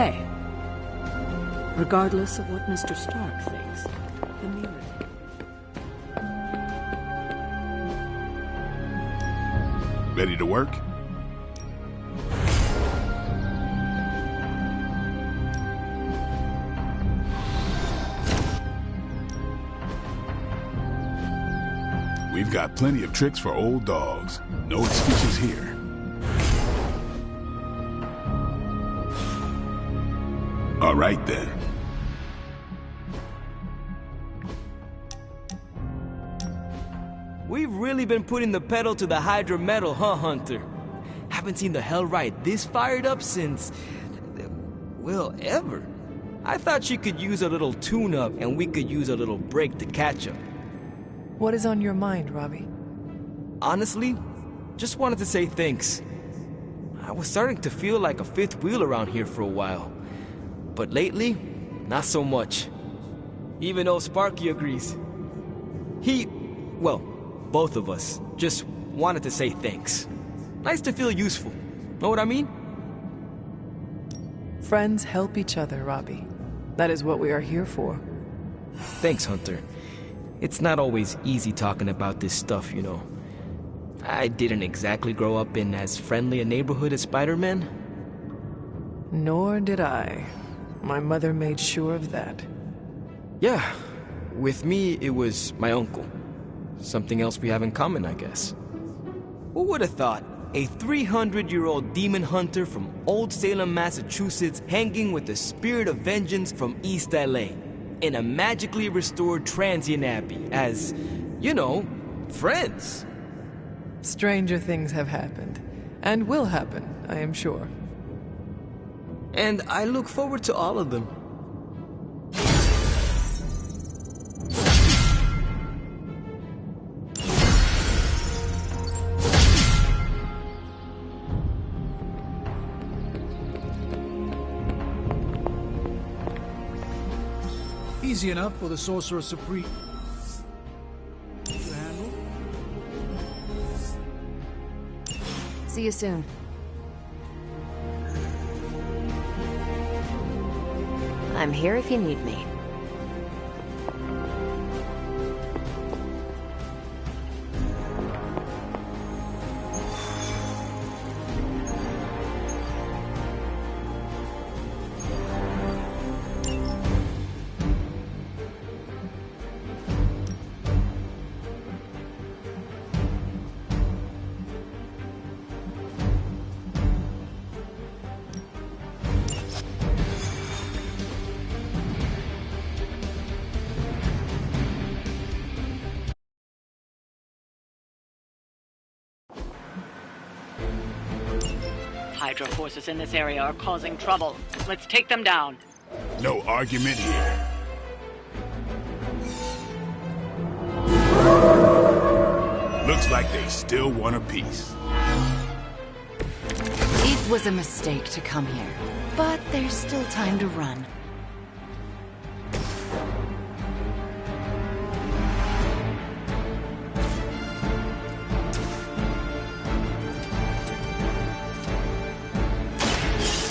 Hey, regardless of what Mr. Stark thinks, the mirror... Ready to work? We've got plenty of tricks for old dogs. No excuses here. All right, then. We've really been putting the pedal to the Hydra metal, huh, Hunter? Haven't seen the Hellride this fired up since... well, ever. I thought she could use a little tune-up, and we could use a little break to catch up. What is on your mind, Robbie? Honestly, just wanted to say thanks. I was starting to feel like a fifth wheel around here for a while. But lately, not so much. Even though Sparky agrees. Well, both of us just wanted to say thanks. Nice to feel useful. Know what I mean? Friends help each other, Robbie. That is what we are here for. Thanks, Hunter. It's not always easy talking about this stuff, you know. I didn't exactly grow up in as friendly a neighborhood as Spider-Man. Nor did I. My mother made sure of that. Yeah, with me, it was my uncle. Something else we have in common, I guess. Who would have thought? A 300-year-old demon hunter from Old Salem, Massachusetts, hanging with the spirit of vengeance from East LA, in a magically restored transient abbey, as, you know, friends. Stranger things have happened, and will happen, I am sure. And I look forward to all of them. Easy enough for the Sorcerer Supreme to handle. See you soon. I'm here if you need me. Hydra forces in this area are causing trouble. Let's take them down. No argument here. Looks like they still want a piece. It was a mistake to come here, but there's still time to run.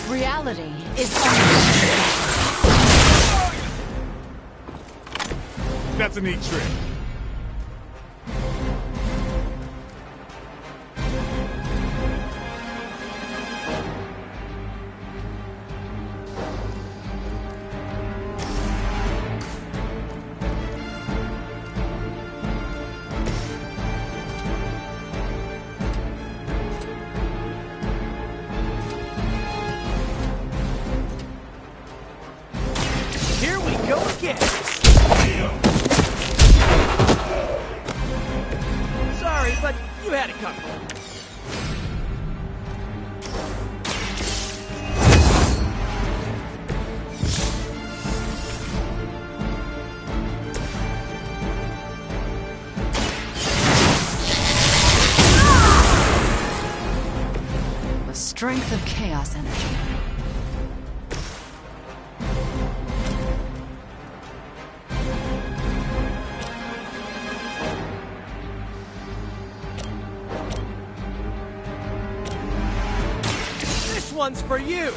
Reality is That's a neat trick. Here we go again. Sorry, but you had it coming. the strength of chaos energy. This one's for you!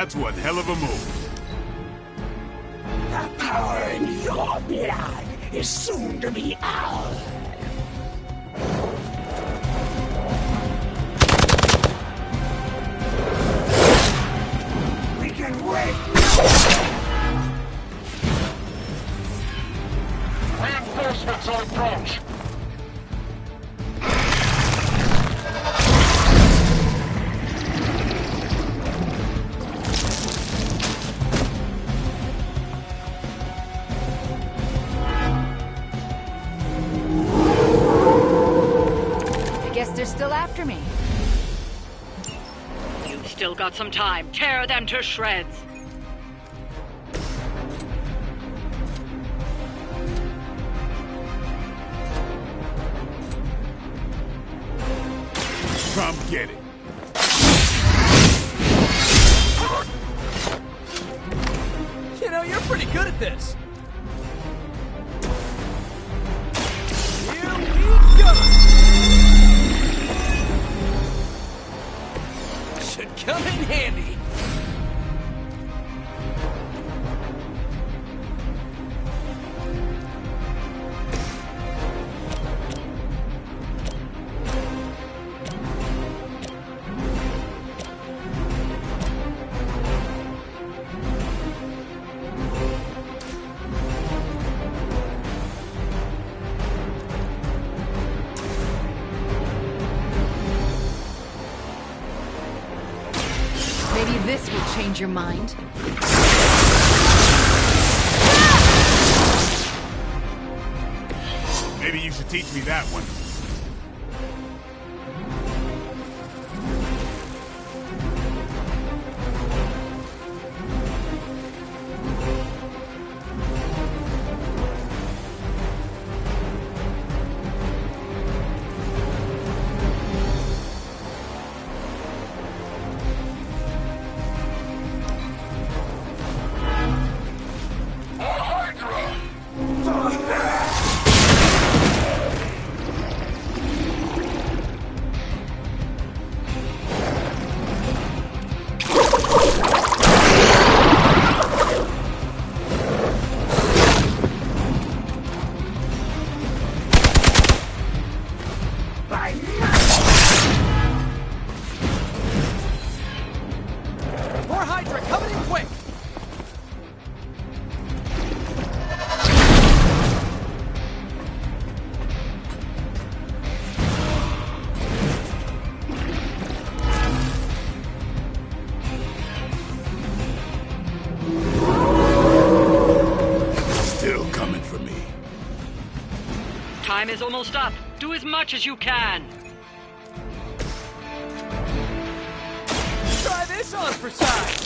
That's one hell of a move. The power in your blood is soon to be ours. We can wait. Reinforcements on approach. They're still after me. You've still got some time. Tear them to shreds. Come get it. You know, you're pretty good at this. Here we go! Should come in handy. Maybe this will change your mind. Maybe you should teach me that one. Time is almost up. Do as much as you can. Try this on for size.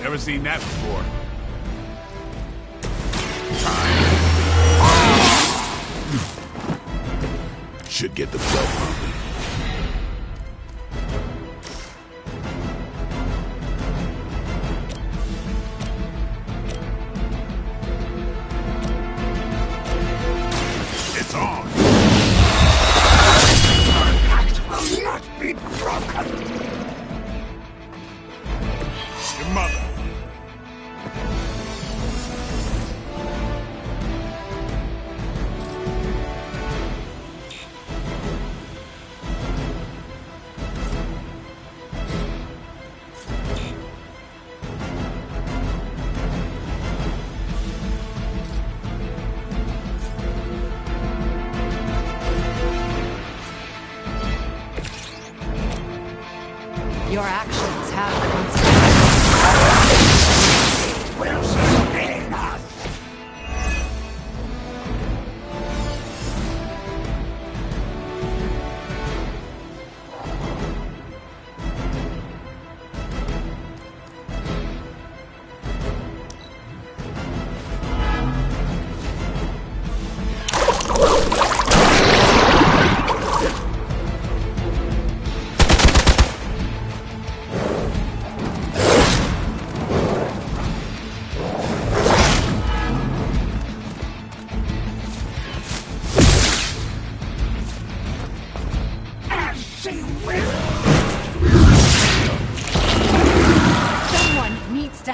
Never seen that before. Time. Should get the blood pumping. It's on. Our pact will not be broken. Your mother. Your actions have consequences. Will sustain us.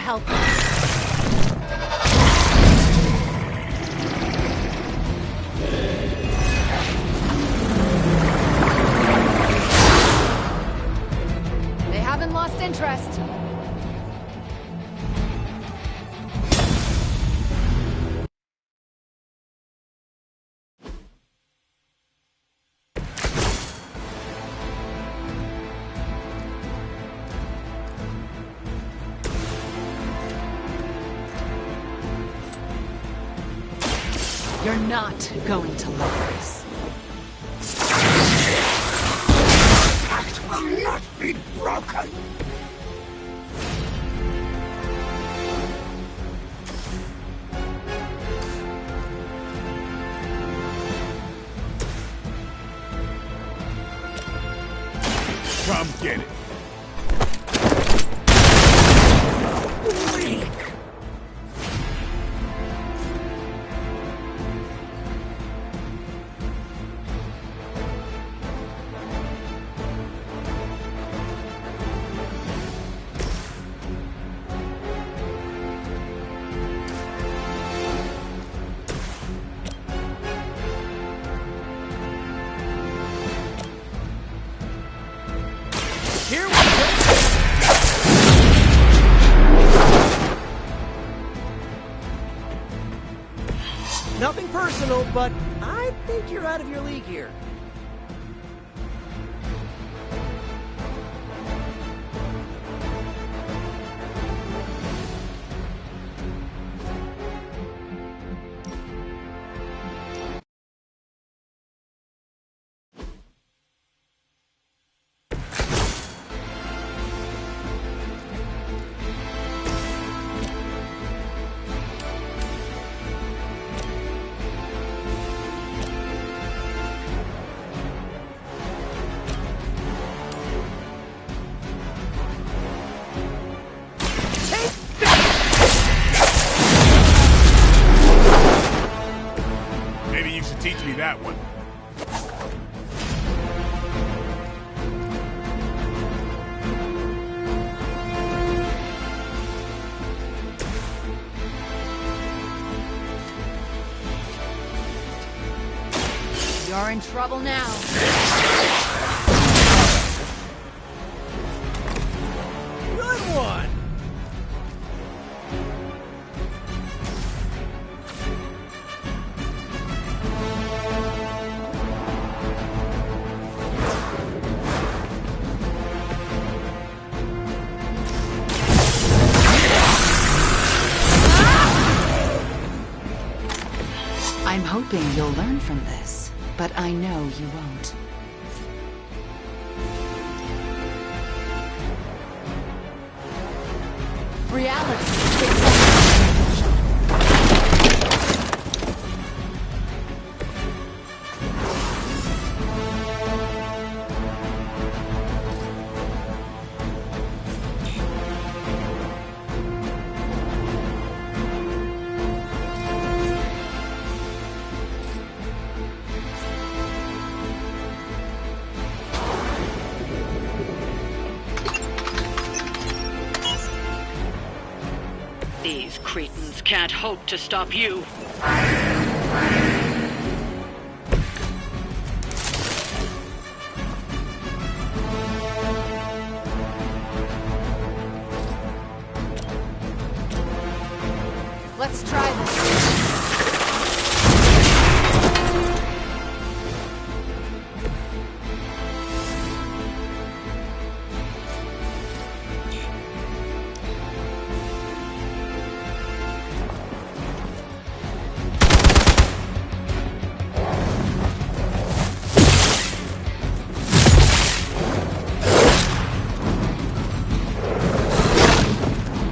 help. They haven't lost interest. You're not going to like this. Pact will not be broken! Come get it. Weak! Here we go! Nothing personal, but I think you're out of your league here. Maybe you should teach me that one. You're in trouble now. Good one! I'm hoping you'll learn from this, but I know you won't. Reality. These cretins can't hope to stop you. Let's try this.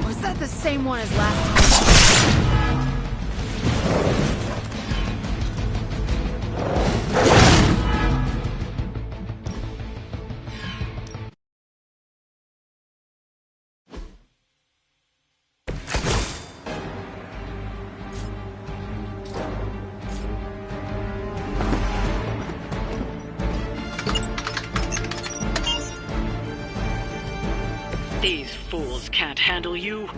Was that the same one as last time? These fools can't handle you.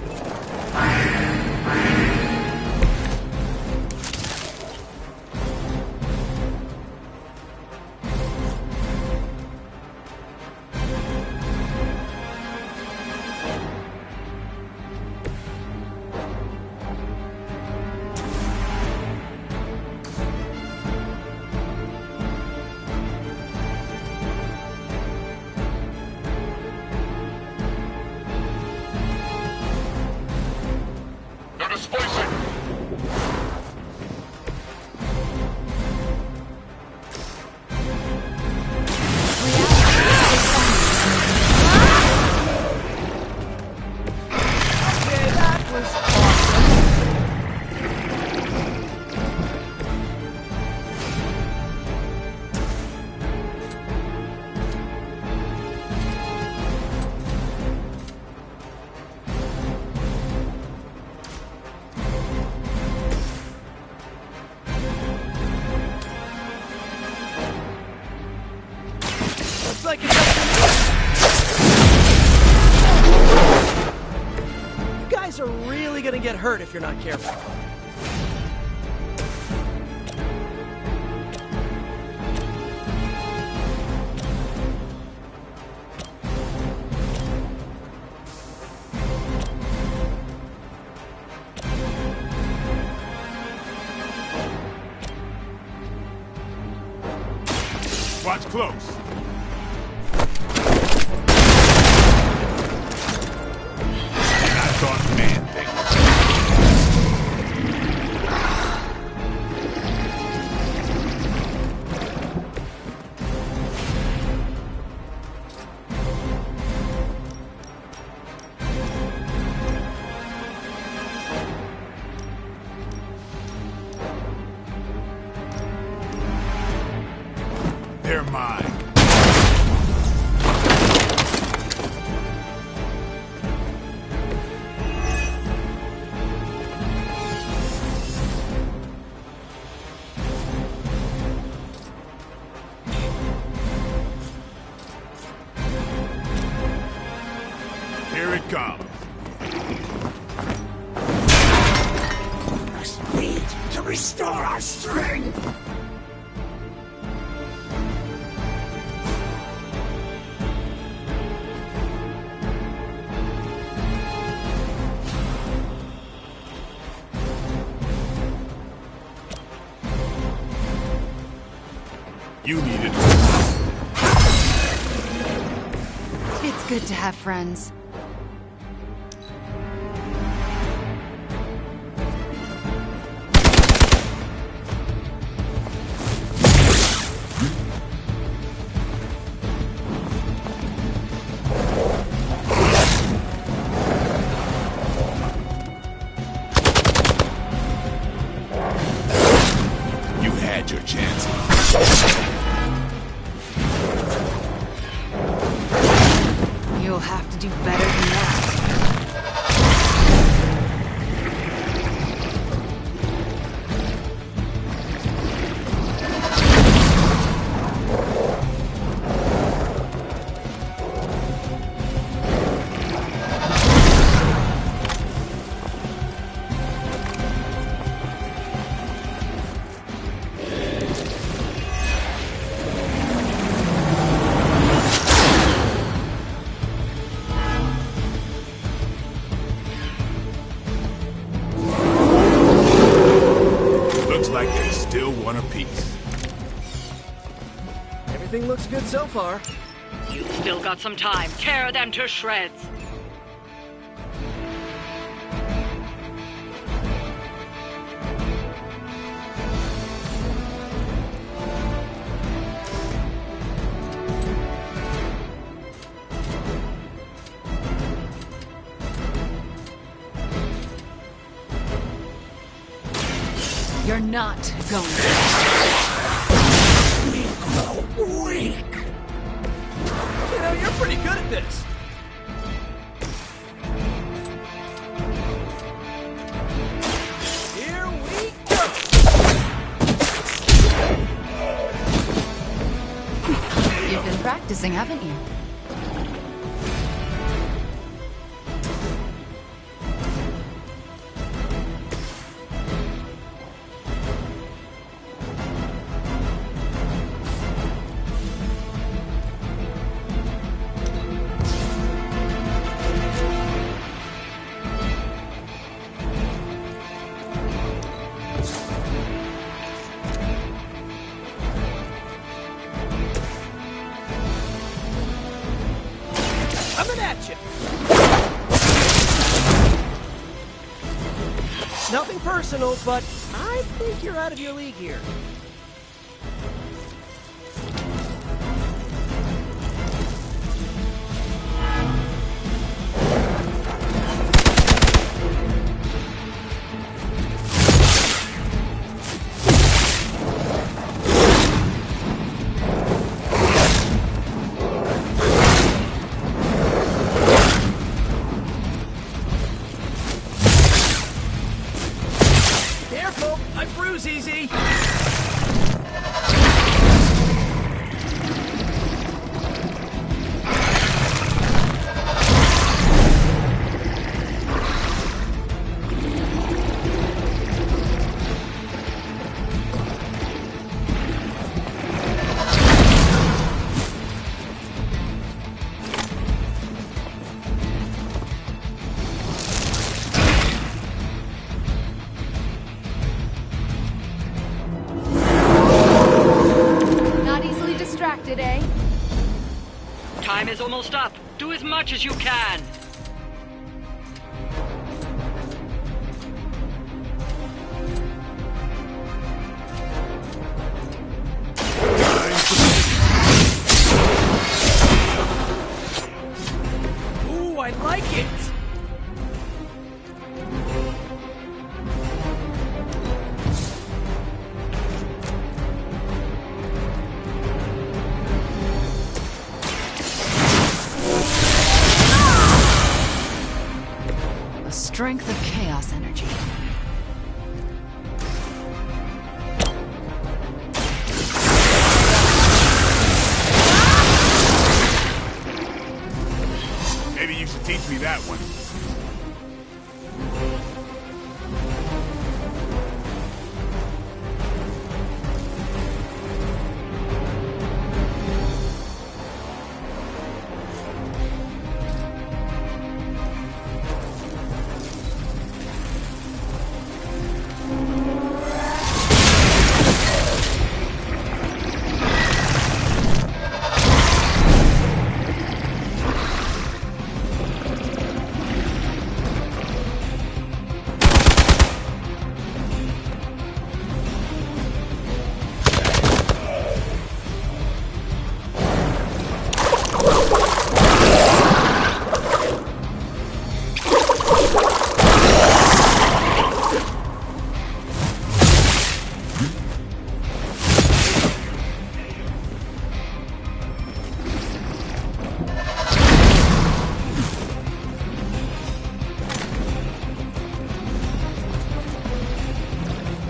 Like it's up to me. You guys are really gonna get hurt if you're not careful. Watch close. They're mine. Here it comes. We need to restore our strength. You need it. It's good to have friends. You had your chance. You'll have to do better than that. Like there's still one apiece. Everything looks good so far. You've still got some time. Tear them to shreds. You're not going to. We grow weak. You know, you're pretty good at this. Here we go. You've been practicing, haven't you? Nothing personal, but I think you're out of your league here. Easy. Eh? Time is almost up. Do as much as you can. Ooh, I like it. Strength of chaos energy. Maybe you should teach me that one.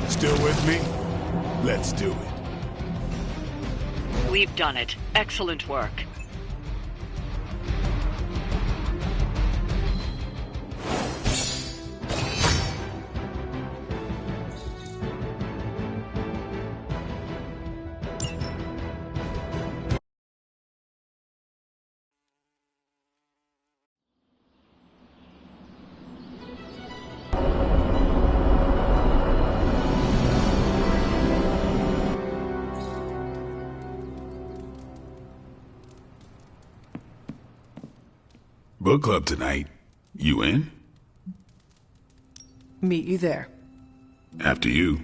Still with me? Let's do it. We've done it. Excellent work. Book club tonight. You in? Meet you there. After you.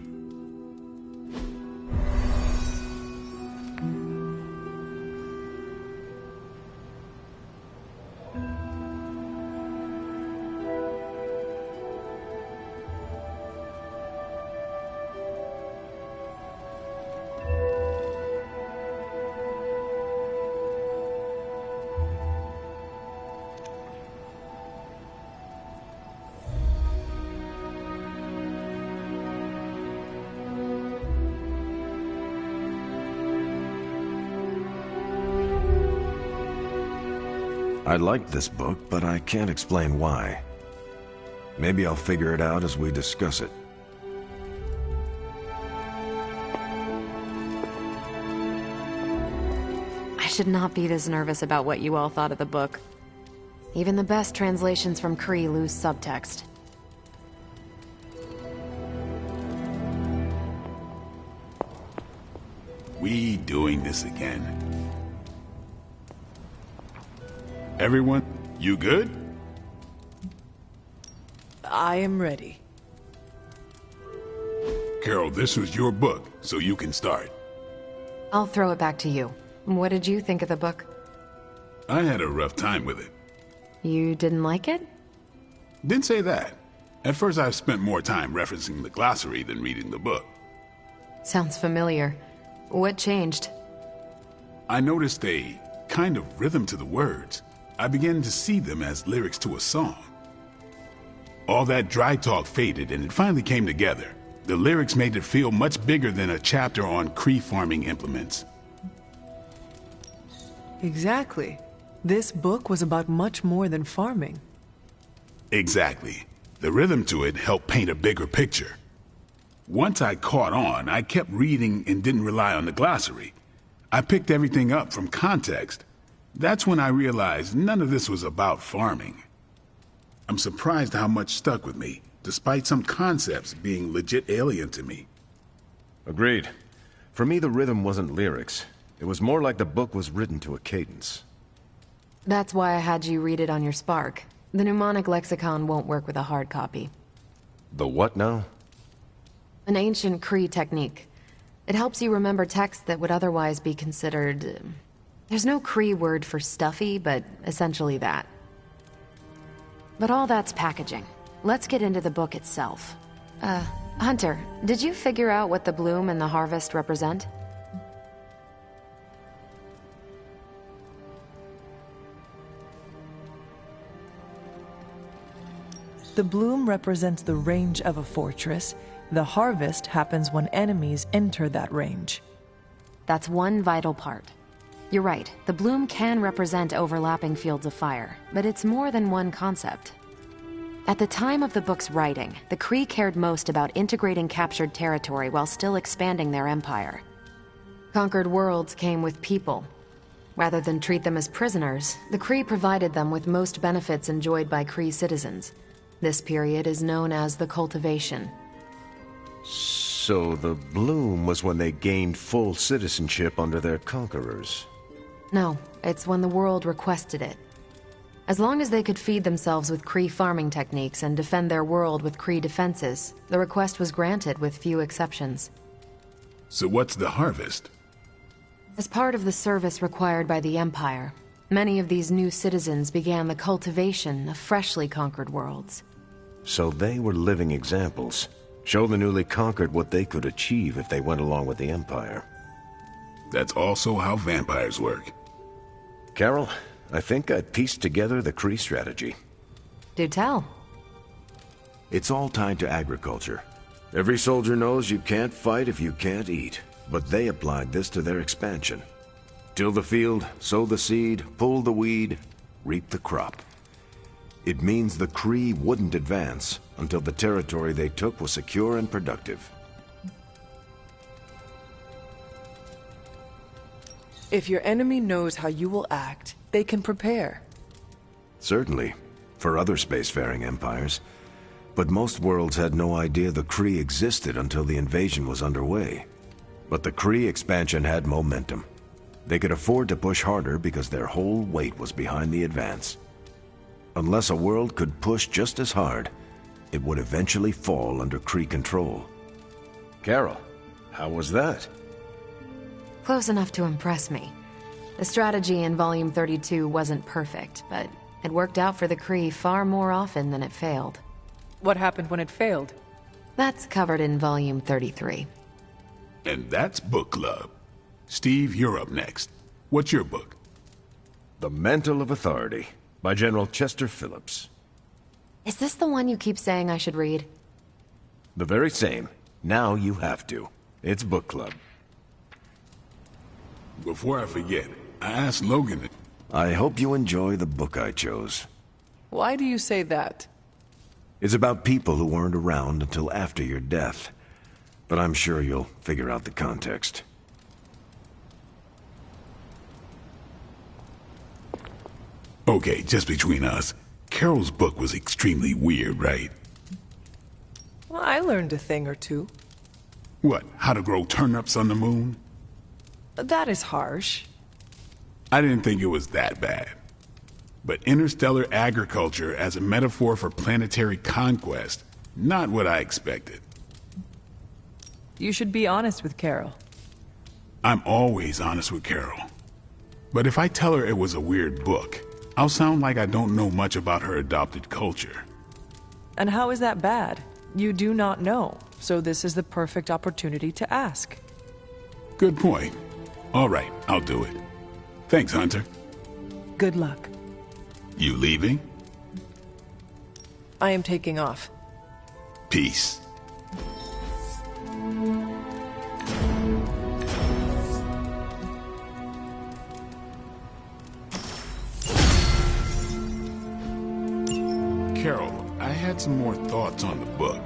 I like this book, but I can't explain why. Maybe I'll figure it out as we discuss it. I should not be this nervous about what you all thought of the book. Even the best translations from Kree lose subtext. We doing this again. Everyone, you good? I am ready. Carol, this was your book, so you can start. I'll throw it back to you. What did you think of the book? I had a rough time with it. You didn't like it? Didn't say that. At first I spent more time referencing the glossary than reading the book. Sounds familiar. What changed? I noticed a kind of rhythm to the words. I began to see them as lyrics to a song. All that dry talk faded and it finally came together. The lyrics made it feel much bigger than a chapter on Kree farming implements. Exactly. This book was about much more than farming. Exactly. The rhythm to it helped paint a bigger picture. Once I caught on, I kept reading and didn't rely on the glossary. I picked everything up from context. That's when I realized none of this was about farming. I'm surprised how much stuck with me, despite some concepts being legit alien to me. Agreed. For me, the rhythm wasn't lyrics. It was more like the book was written to a cadence. That's why I had you read it on your Spark. The mnemonic lexicon won't work with a hard copy. The what now? An ancient Kree technique. It helps you remember text that would otherwise be considered... There's no Kree word for stuffy, but essentially that. But all that's packaging. Let's get into the book itself. Hunter, did you figure out what the bloom and the harvest represent? The bloom represents the range of a fortress. The harvest happens when enemies enter that range. That's one vital part. You're right, the bloom can represent overlapping fields of fire, but it's more than one concept. At the time of the book's writing, the Kree cared most about integrating captured territory while still expanding their empire. Conquered worlds came with people. Rather than treat them as prisoners, the Kree provided them with most benefits enjoyed by Kree citizens. This period is known as the Cultivation. So the bloom was when they gained full citizenship under their conquerors. No, it's when the world requested it. As long as they could feed themselves with Kree farming techniques and defend their world with Kree defenses, the request was granted with few exceptions. So what's the harvest? As part of the service required by the Empire, many of these new citizens began the cultivation of freshly conquered worlds. So they were living examples. Show the newly conquered what they could achieve if they went along with the Empire. That's also how vampires work. Carol, I think I pieced together the Kree strategy. Do tell. It's all tied to agriculture. Every soldier knows you can't fight if you can't eat, but they applied this to their expansion. Till the field, sow the seed, pull the weed, reap the crop. It means the Kree wouldn't advance until the territory they took was secure and productive. If your enemy knows how you will act, they can prepare. Certainly, for other spacefaring empires. But most worlds had no idea the Kree existed until the invasion was underway. But the Kree expansion had momentum. They could afford to push harder because their whole weight was behind the advance. Unless a world could push just as hard, it would eventually fall under Kree control. Carol, how was that? Close enough to impress me. The strategy in Volume 32 wasn't perfect, but it worked out for the Kree far more often than it failed. What happened when it failed? That's covered in Volume 33. And that's Book Club. Steve, you're up next. What's your book? The Mantle of Authority, by General Chester Phillips. Is this the one you keep saying I should read? The very same. Now you have to. It's Book Club. Before I forget, I asked Logan... I hope you enjoy the book I chose. Why do you say that? It's about people who weren't around until after your death. But I'm sure you'll figure out the context. Okay, just between us. Carol's book was extremely weird, right? Well, I learned a thing or two. What, how to grow turnips on the moon? That is harsh. I didn't think it was that bad. But interstellar agriculture as a metaphor for planetary conquest, not what I expected. You should be honest with Carol. I'm always honest with Carol. But if I tell her it was a weird book, I'll sound like I don't know much about her adopted culture. And how is that bad? You do not know, so this is the perfect opportunity to ask. Good point. All right, I'll do it. Thanks, Hunter. Good luck. You leaving? I am taking off. Peace. Carol, I had some more thoughts on the book.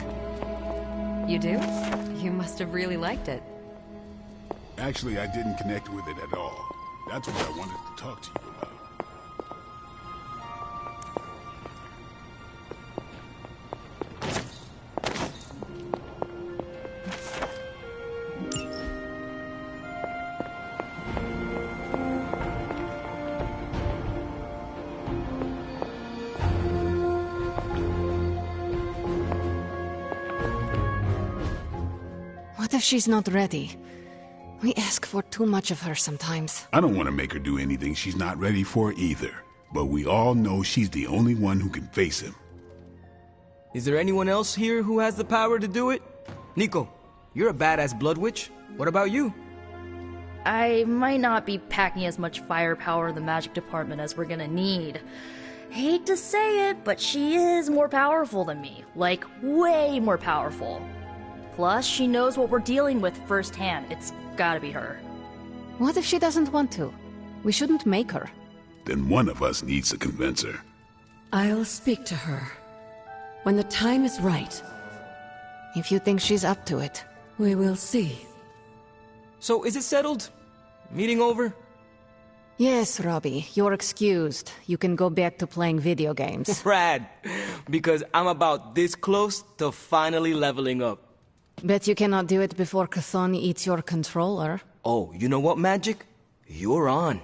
You do? You must have really liked it. Actually, I didn't connect with it at all. That's what I wanted to talk to you about. What if she's not ready? We ask for too much of her sometimes. I don't want to make her do anything she's not ready for either. But we all know she's the only one who can face him. Is there anyone else here who has the power to do it? Nico, you're a badass blood witch. What about you? I might not be packing as much firepower in the magic department as we're gonna need. Hate to say it, but she is more powerful than me. Like, way more powerful. Plus, she knows what we're dealing with firsthand. It's gotta be her. What if she doesn't want to? We shouldn't make her. Then one of us needs to convince her. I'll speak to her. When the time is right. If you think she's up to it. We will see. So, is it settled? Meeting over? Yes, Robbie, you're excused. You can go back to playing video games. Rad! Because I'm about this close to finally leveling up. Bet you cannot do it before Chthon eats your controller. Oh, you know what, Magic? You're on.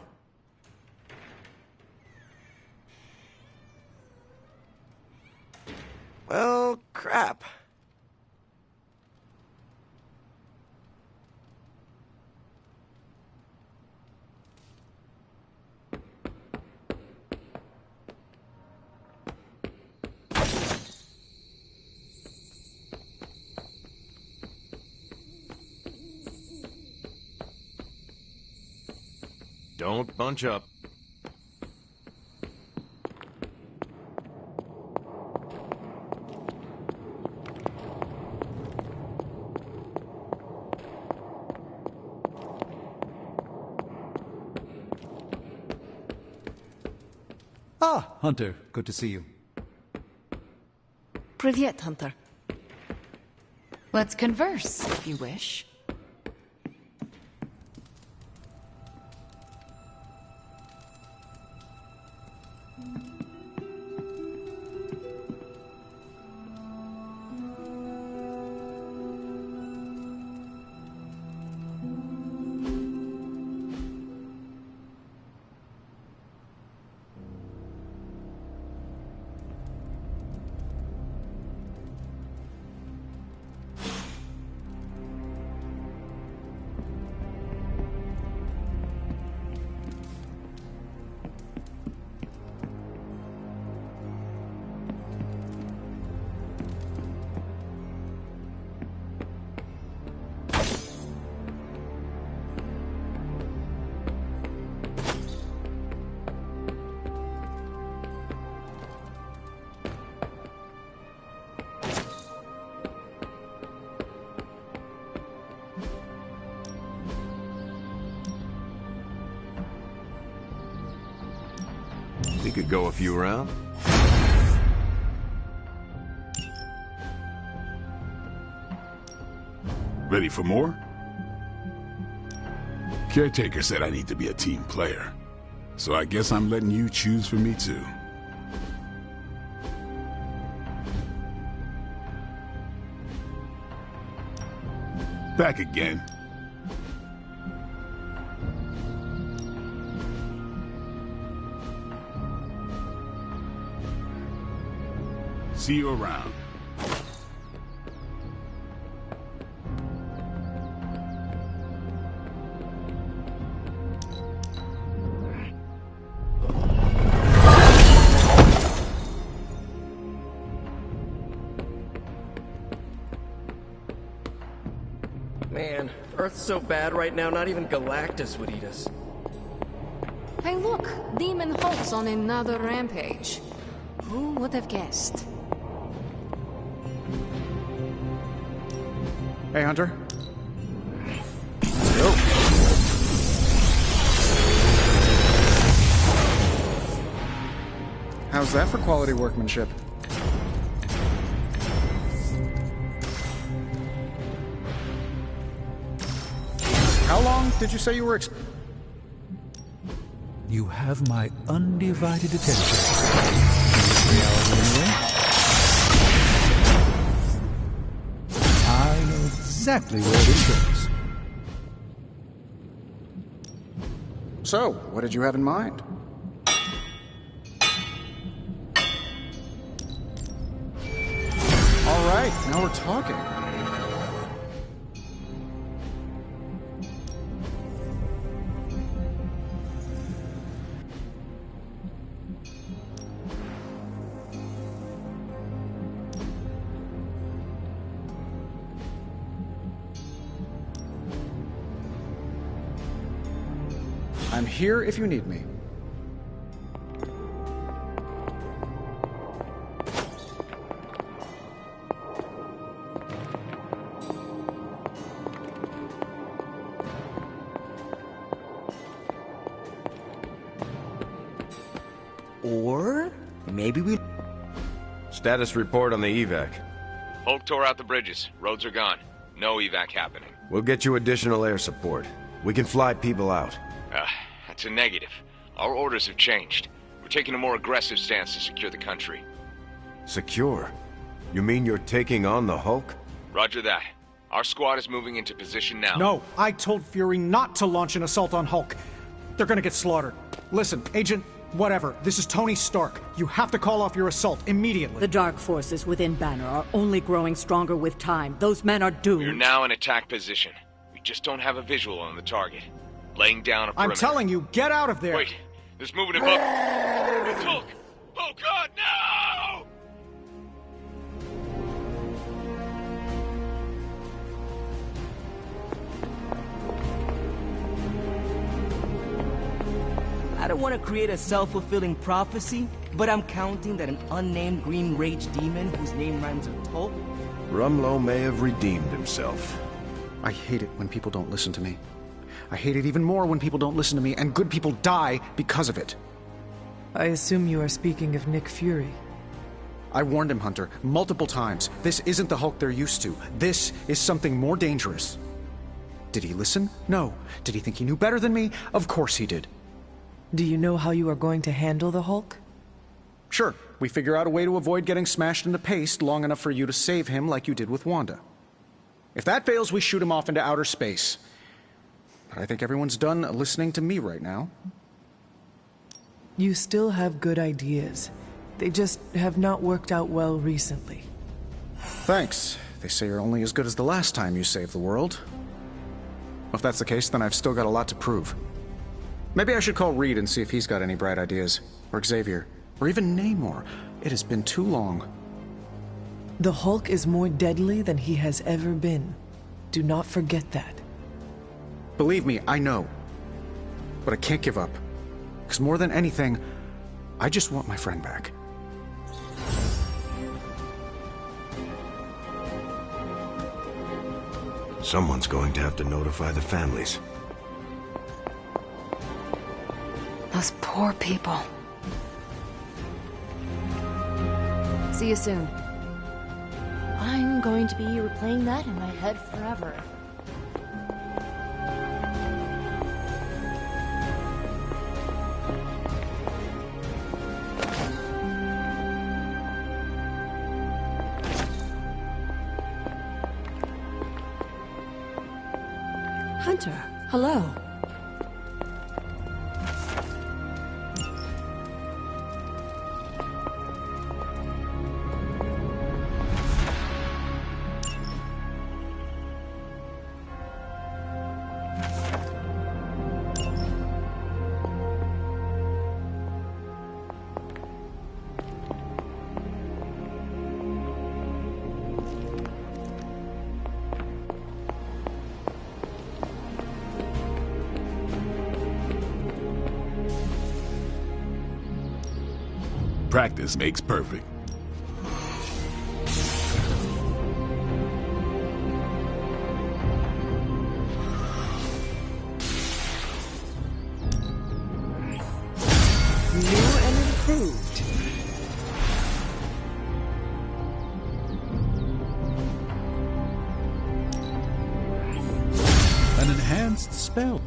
Well, crap. Don't bunch up. Ah, Hunter. Good to see you. Privyet, Hunter. Let's converse, if you wish. We could go a few rounds. Ready for more? Caretaker said I need to be a team player. So I guess I'm letting you choose for me too. Back again. See you around. Man, Earth's so bad right now, not even Galactus would eat us. Hey look, Demon Hulk's on another rampage. Who would have guessed? Hey, Hunter. Let's go. How's that for quality workmanship? How long did you say you were You have my undivided attention. Anyway. I know exactly where this goes. So, what did you have in mind? All right, now we're talking. I'm here if you need me. Or maybe we... Status report on the evac. Hulk tore out the bridges. Roads are gone. No evac happening. We'll get you additional air support. We can fly people out. That's a negative. Our orders have changed. We're taking a more aggressive stance to secure the country. Secure? You mean you're taking on the Hulk? Roger that. Our squad is moving into position now. No, I told Fury not to launch an assault on Hulk. They're gonna get slaughtered. Listen, Agent, whatever, this is Tony Stark. You have to call off your assault immediately. The dark forces within Banner are only growing stronger with time. Those men are doomed. We're now in attack position. We just don't have a visual on the target. Laying down a perimeter. I'm telling you, get out of there! Wait, there's movement above. It's Hulk! Oh God, no! I don't want to create a self-fulfilling prophecy, but I'm counting that an unnamed green rage demon whose name rhymes with Hulk. Rumlow may have redeemed himself. I hate it when people don't listen to me. I hate it even more when people don't listen to me, and good people die because of it. I assume you are speaking of Nick Fury. I warned him, Hunter, multiple times. This isn't the Hulk they're used to. This is something more dangerous. Did he listen? No. Did he think he knew better than me? Of course he did. Do you know how you are going to handle the Hulk? Sure. We figure out a way to avoid getting smashed into paste long enough for you to save him like you did with Wanda. If that fails, we shoot him off into outer space. But I think everyone's done listening to me right now. You still have good ideas. They just have not worked out well recently. Thanks. They say you're only as good as the last time you saved the world. If that's the case, then I've still got a lot to prove. Maybe I should call Reed and see if he's got any bright ideas. Or Xavier. Or even Namor. It has been too long. The Hulk is more deadly than he has ever been. Do not forget that. Believe me, I know. But I can't give up. Because more than anything, I just want my friend back. Someone's going to have to notify the families. Those poor people. See you soon. I'm going to be replaying that in my head forever. Hunter, hello. practice makes perfect. New and improved. An enhanced spell.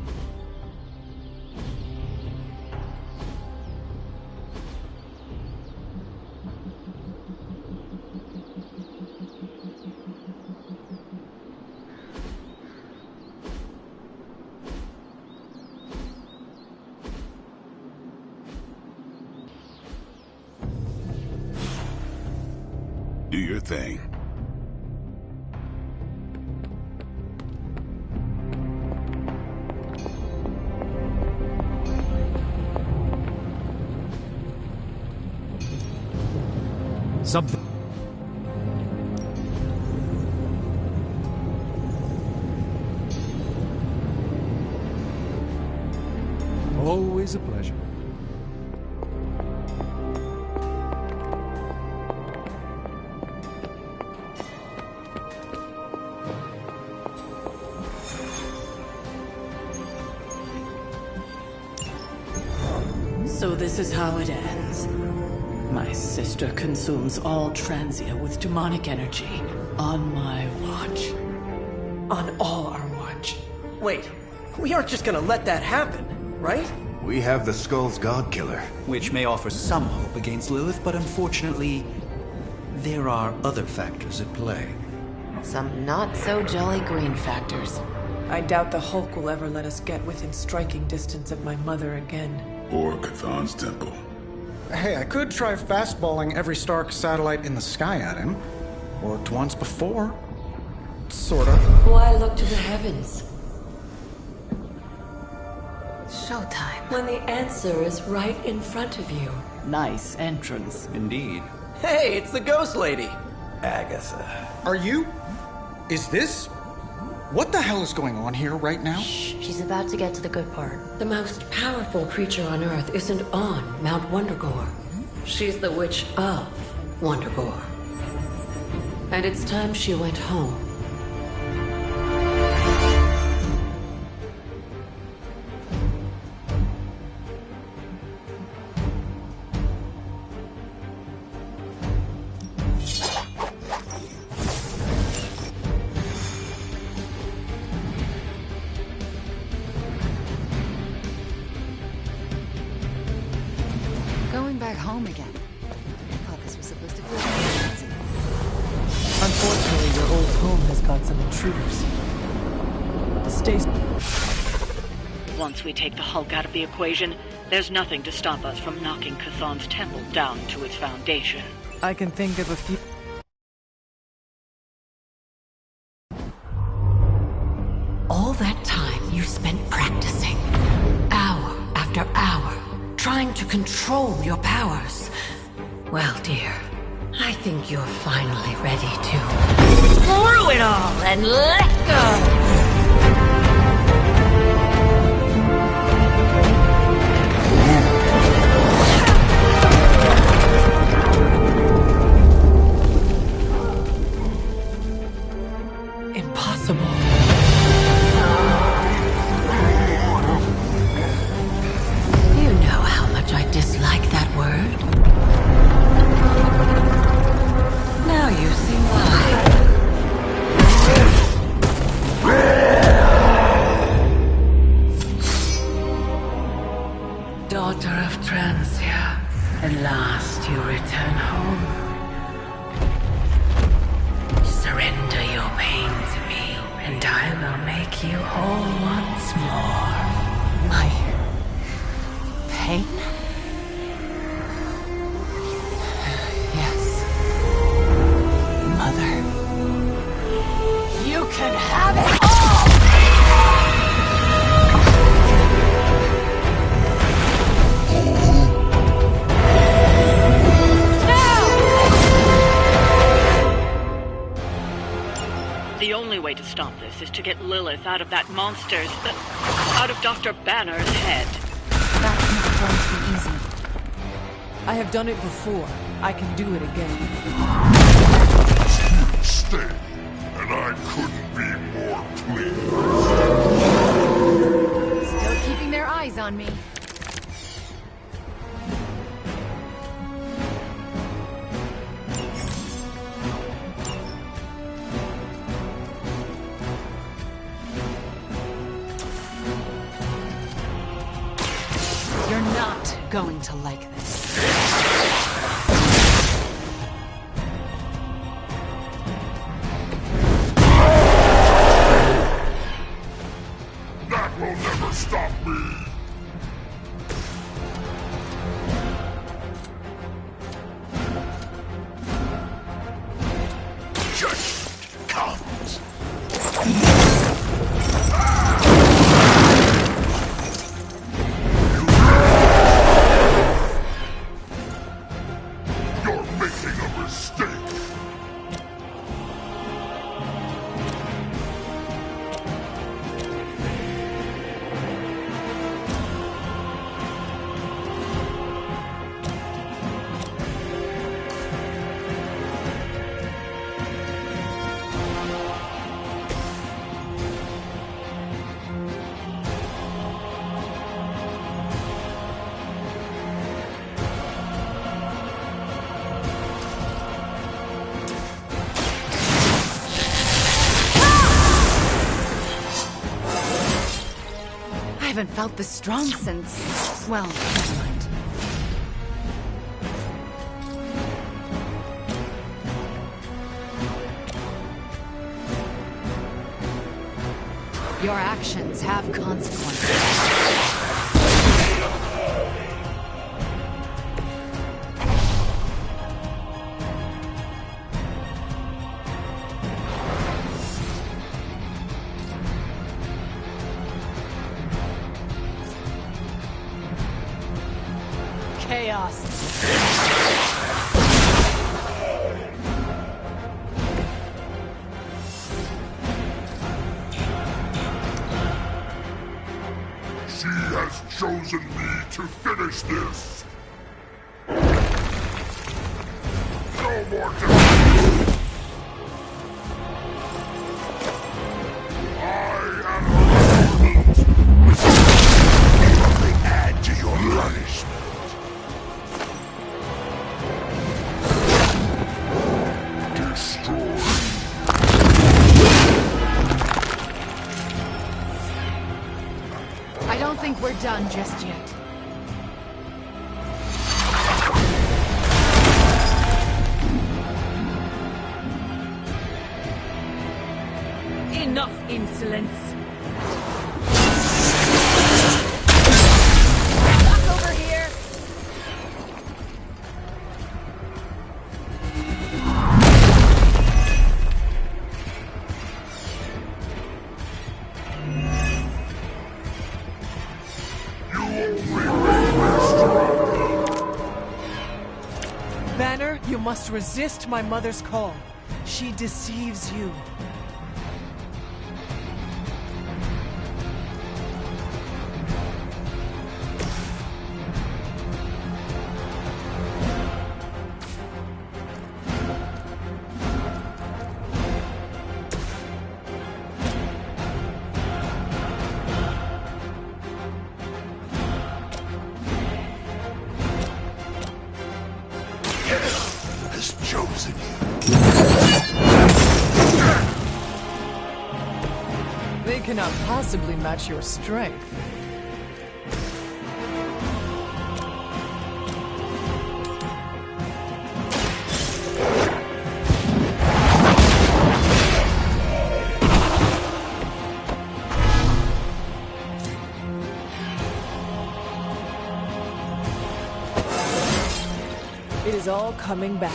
Do your thing. Something. Always a pleasure. So this is how it ends. My sister consumes all Transia with demonic energy on my watch. On all our watch. Wait, we aren't just gonna let that happen, right? We have the Skull's God-Killer. Which may offer some hope against Lilith, but unfortunately, there are other factors at play. Some not-so-jolly green factors. I doubt the Hulk will ever let us get within striking distance of my mother again. Or Chthon's temple. Hey, I could try fastballing every Stark satellite in the sky at him. Worked once before. Sorta. Why look to the heavens? Showtime. When the answer is right in front of you. Nice entrance. Indeed. Hey, it's the Ghost Lady. Agatha. Are you? Is this? What the hell is going on here right now? She's about to get to the good part. The most powerful creature on Earth isn't on Mount Wondergore. She's the witch of Wondergore. And it's time she went home. Going back home again. I thought this was supposed to feel easy. Unfortunately, your old home has got some intruders. Stay. Once we take the Hulk out of the equation, there's nothing to stop us from knocking Chthon's temple down to its foundation. I can think of a few. All that time you spent practicing, hour after hour, trying to control your powers. Well, dear, I think you're finally ready to screw it all and let go! Impossible. You know how much I dislike that word. Now you see why. Daughter of Transia, at last you return home. Surrender your pain to me, and I will make you whole once more. My pain? Yes. Mother. You can have it all! The only way to stop this is to get Lilith out of that monster's... out of Dr. Banner's head. That's not going to be easy. I have done it before. I can do it again. You stay, and I couldn't be more pleased. Still keeping their eyes on me. You're not going to like this. That will never stop me! Judgment comes! You're making a mistake! I haven't felt this strong since... well, never mind. Your actions have consequences. Chaos. She has chosen me to finish this! No more defeat! I am her servant! Nothing add to your punishment. Destroy. I don't think we're done just yet. Enough insolence! Back over here! Banner, you must resist my mother's call. She deceives you. Has chosen you. They cannot possibly match your strength. It is all coming back.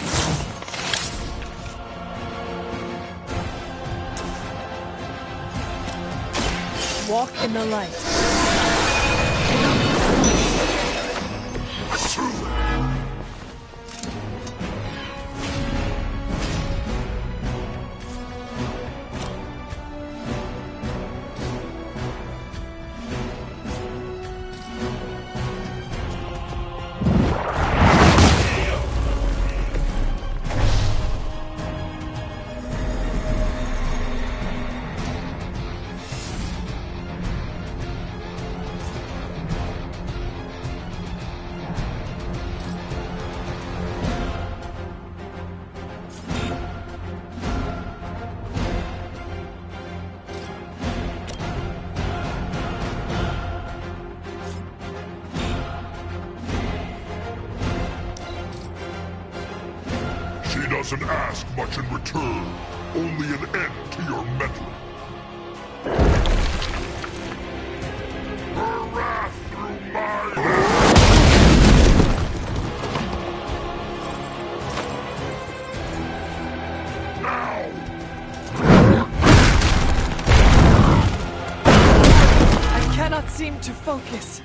Walk in the light. doesn't ask much in return, only an end to your meddling. Her wrath through my... I cannot seem to focus.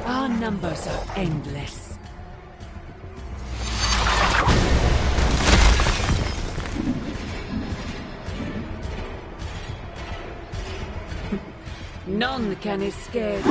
Our numbers are endless. None can escape.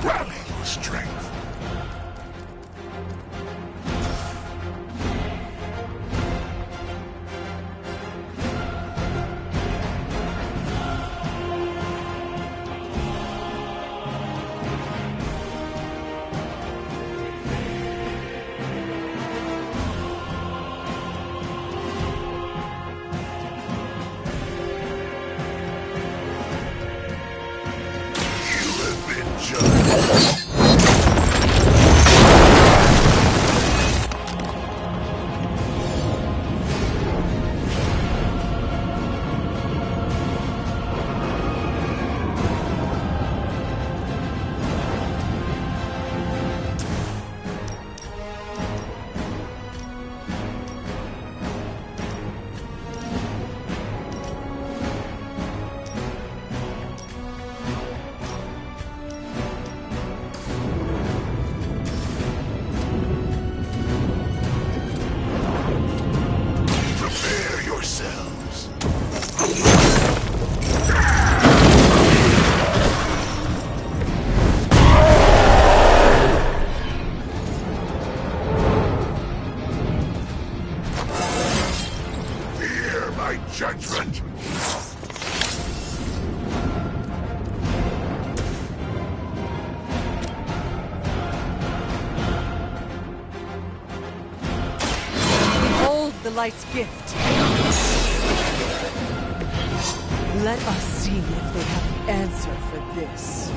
Rally your strength. You have been judged. Prepare yourselves. Fear my judgment. Behold the light's gift. Let us see if they have an answer for this.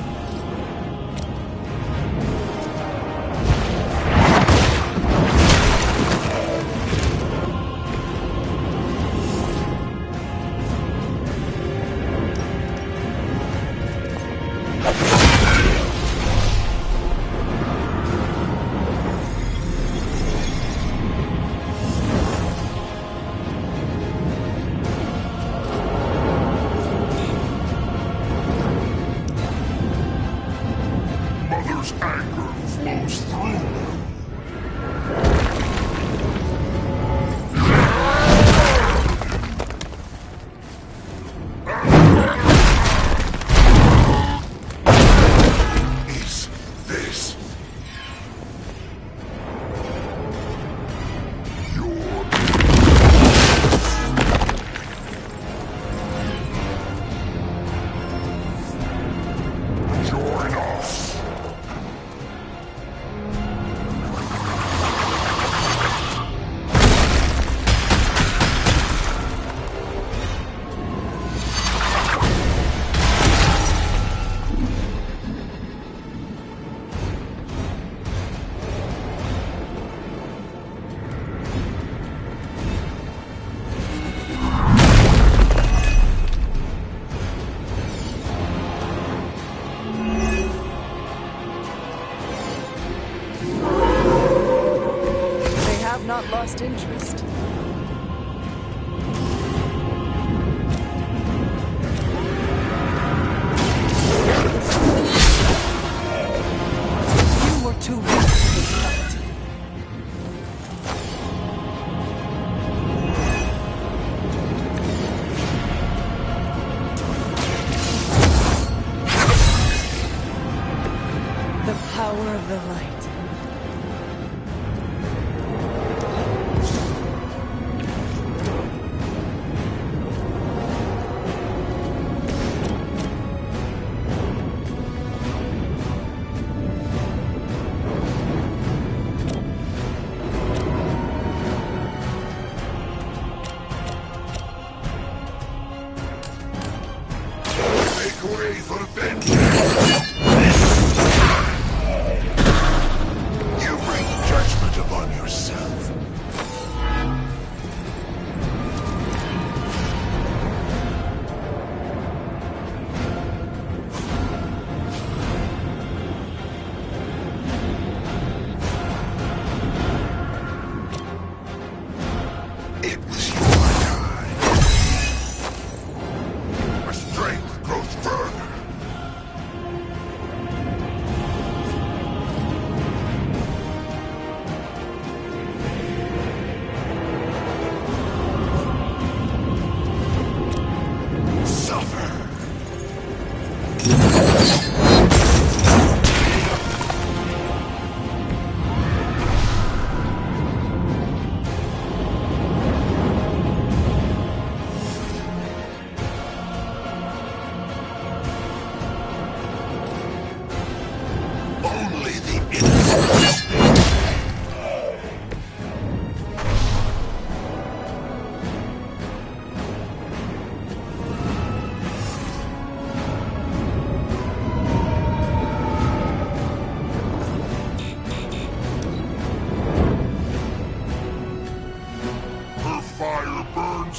power of the light.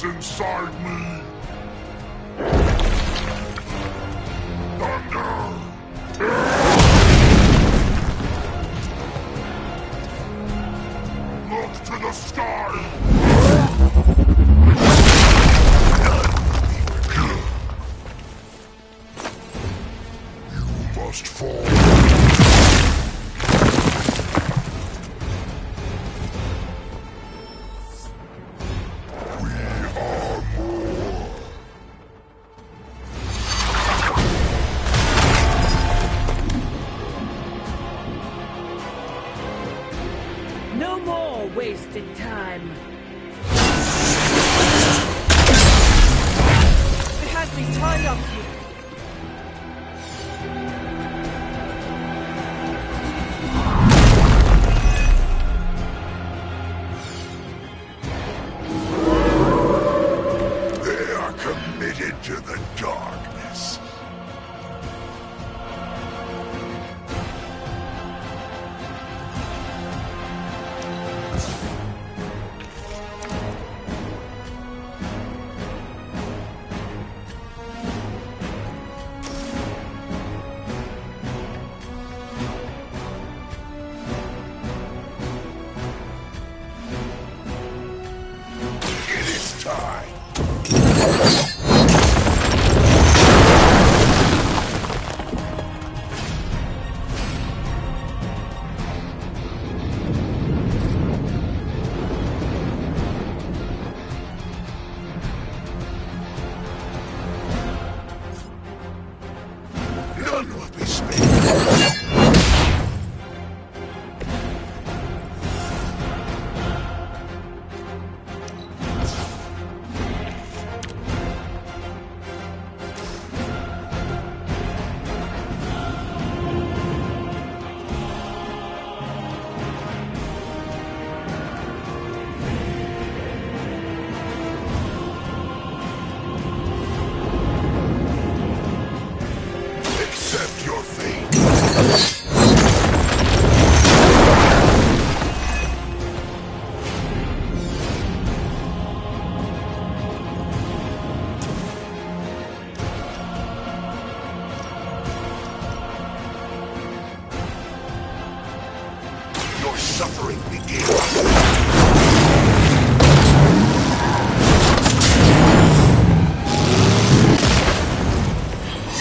Inside me! Thunder! Look to the sky! You must fall. No more wasted time. It has me tied up here. They are committed to the darkness. Your suffering begins.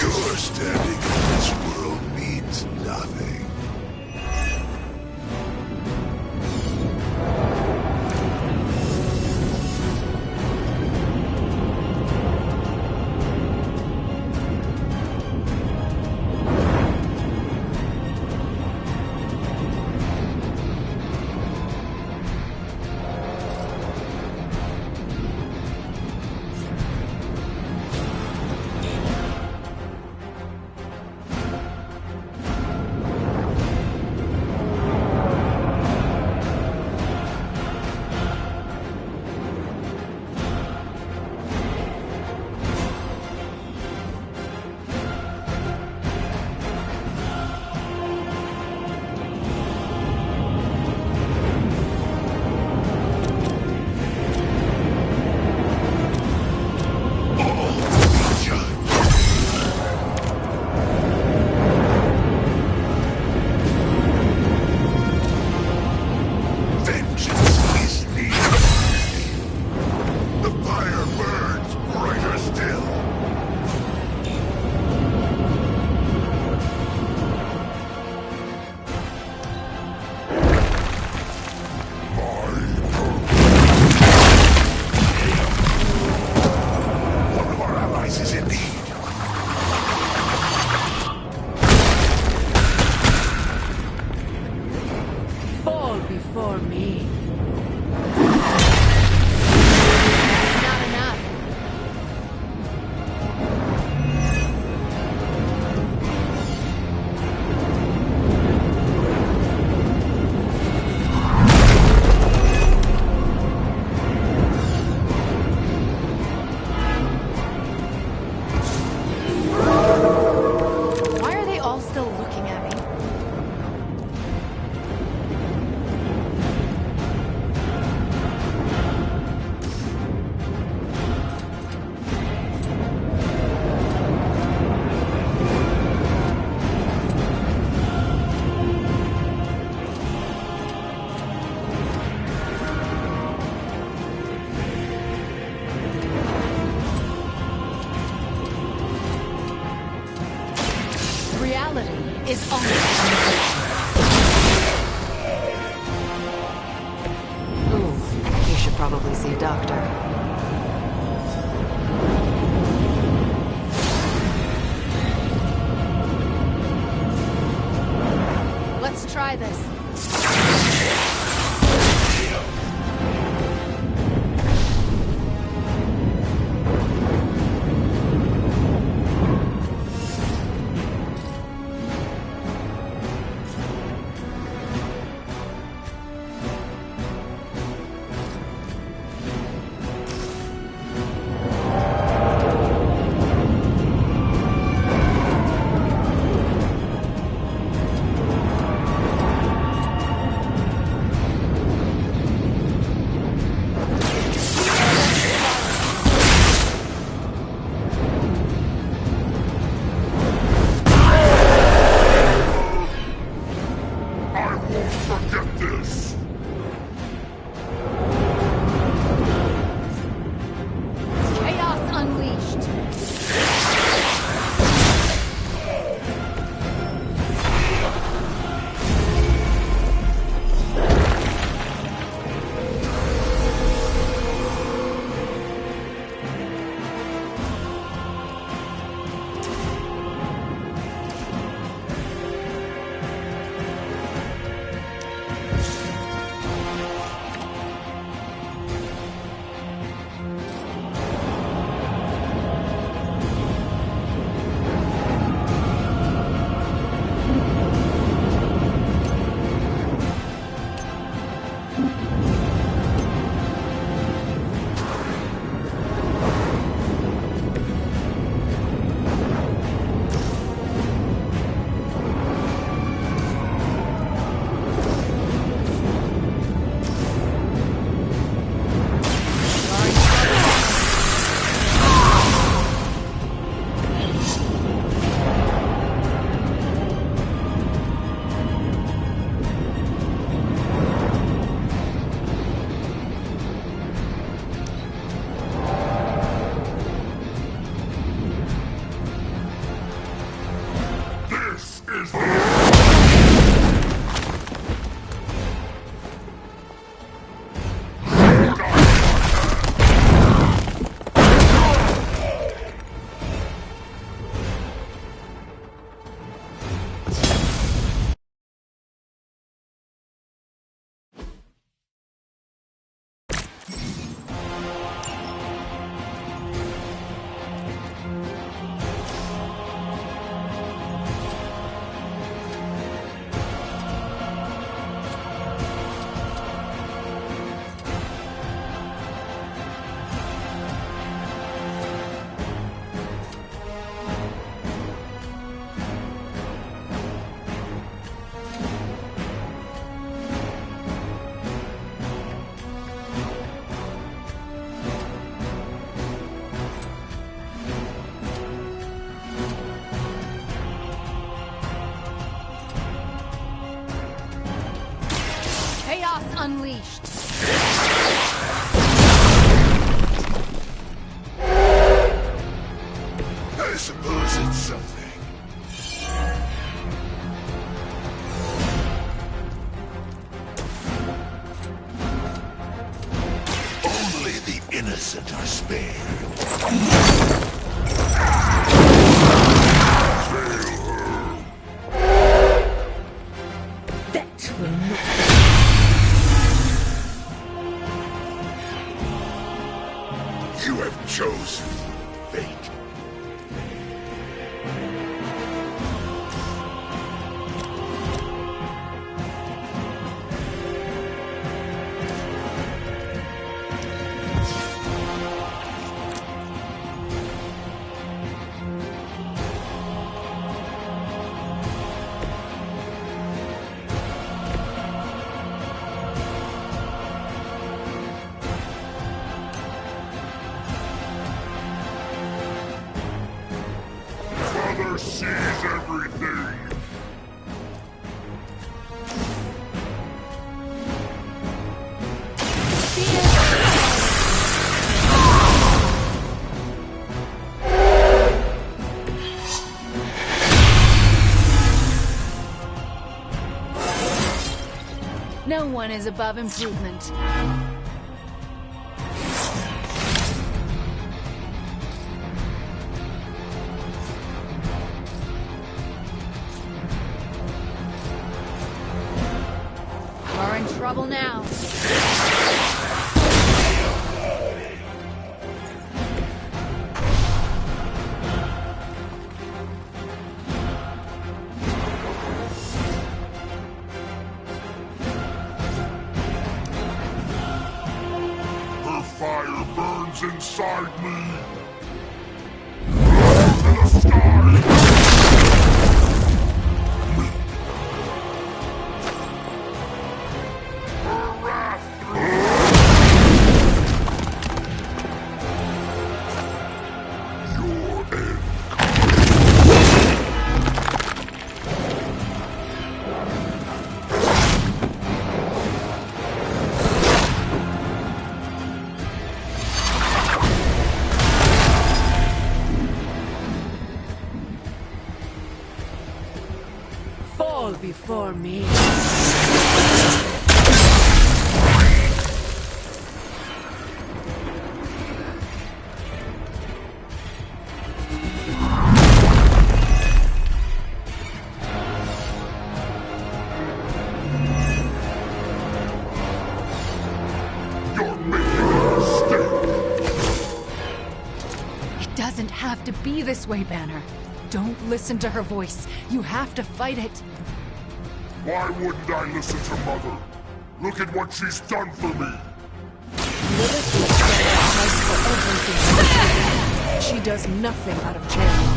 Your standing in this world means nothing. reality is almost Ooh, you should probably see a doctor. Let's try this. Unleashed. I suppose it's something. Only the innocent are spared. That will not. You have chosen fate. Father sees everything. No one is above improvement. You're in trouble now. Her fire burns inside me. Fall before me. It doesn't have to be this way, Banner. Don't listen to her voice. You have to fight it. Why wouldn't I listen to Mother? Look at what she's done for me. Lilith will stand a price for everything. She does nothing out of charity.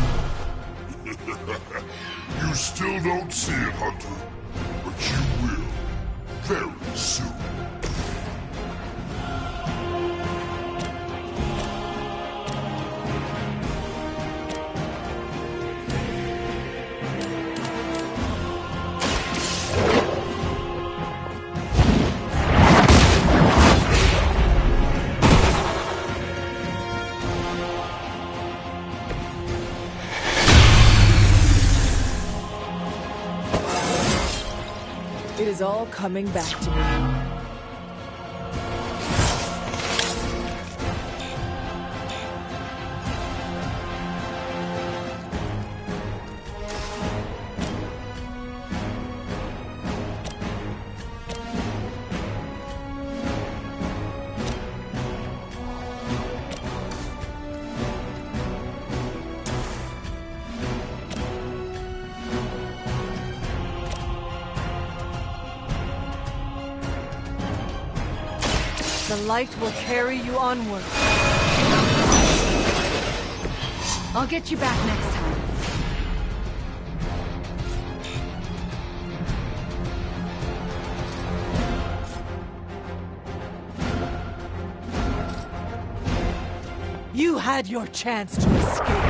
You still don't see it, Hunter. But you will. Very soon. It is all coming back to me. The light will carry you onward. I'll get you back next time. You had your chance to escape.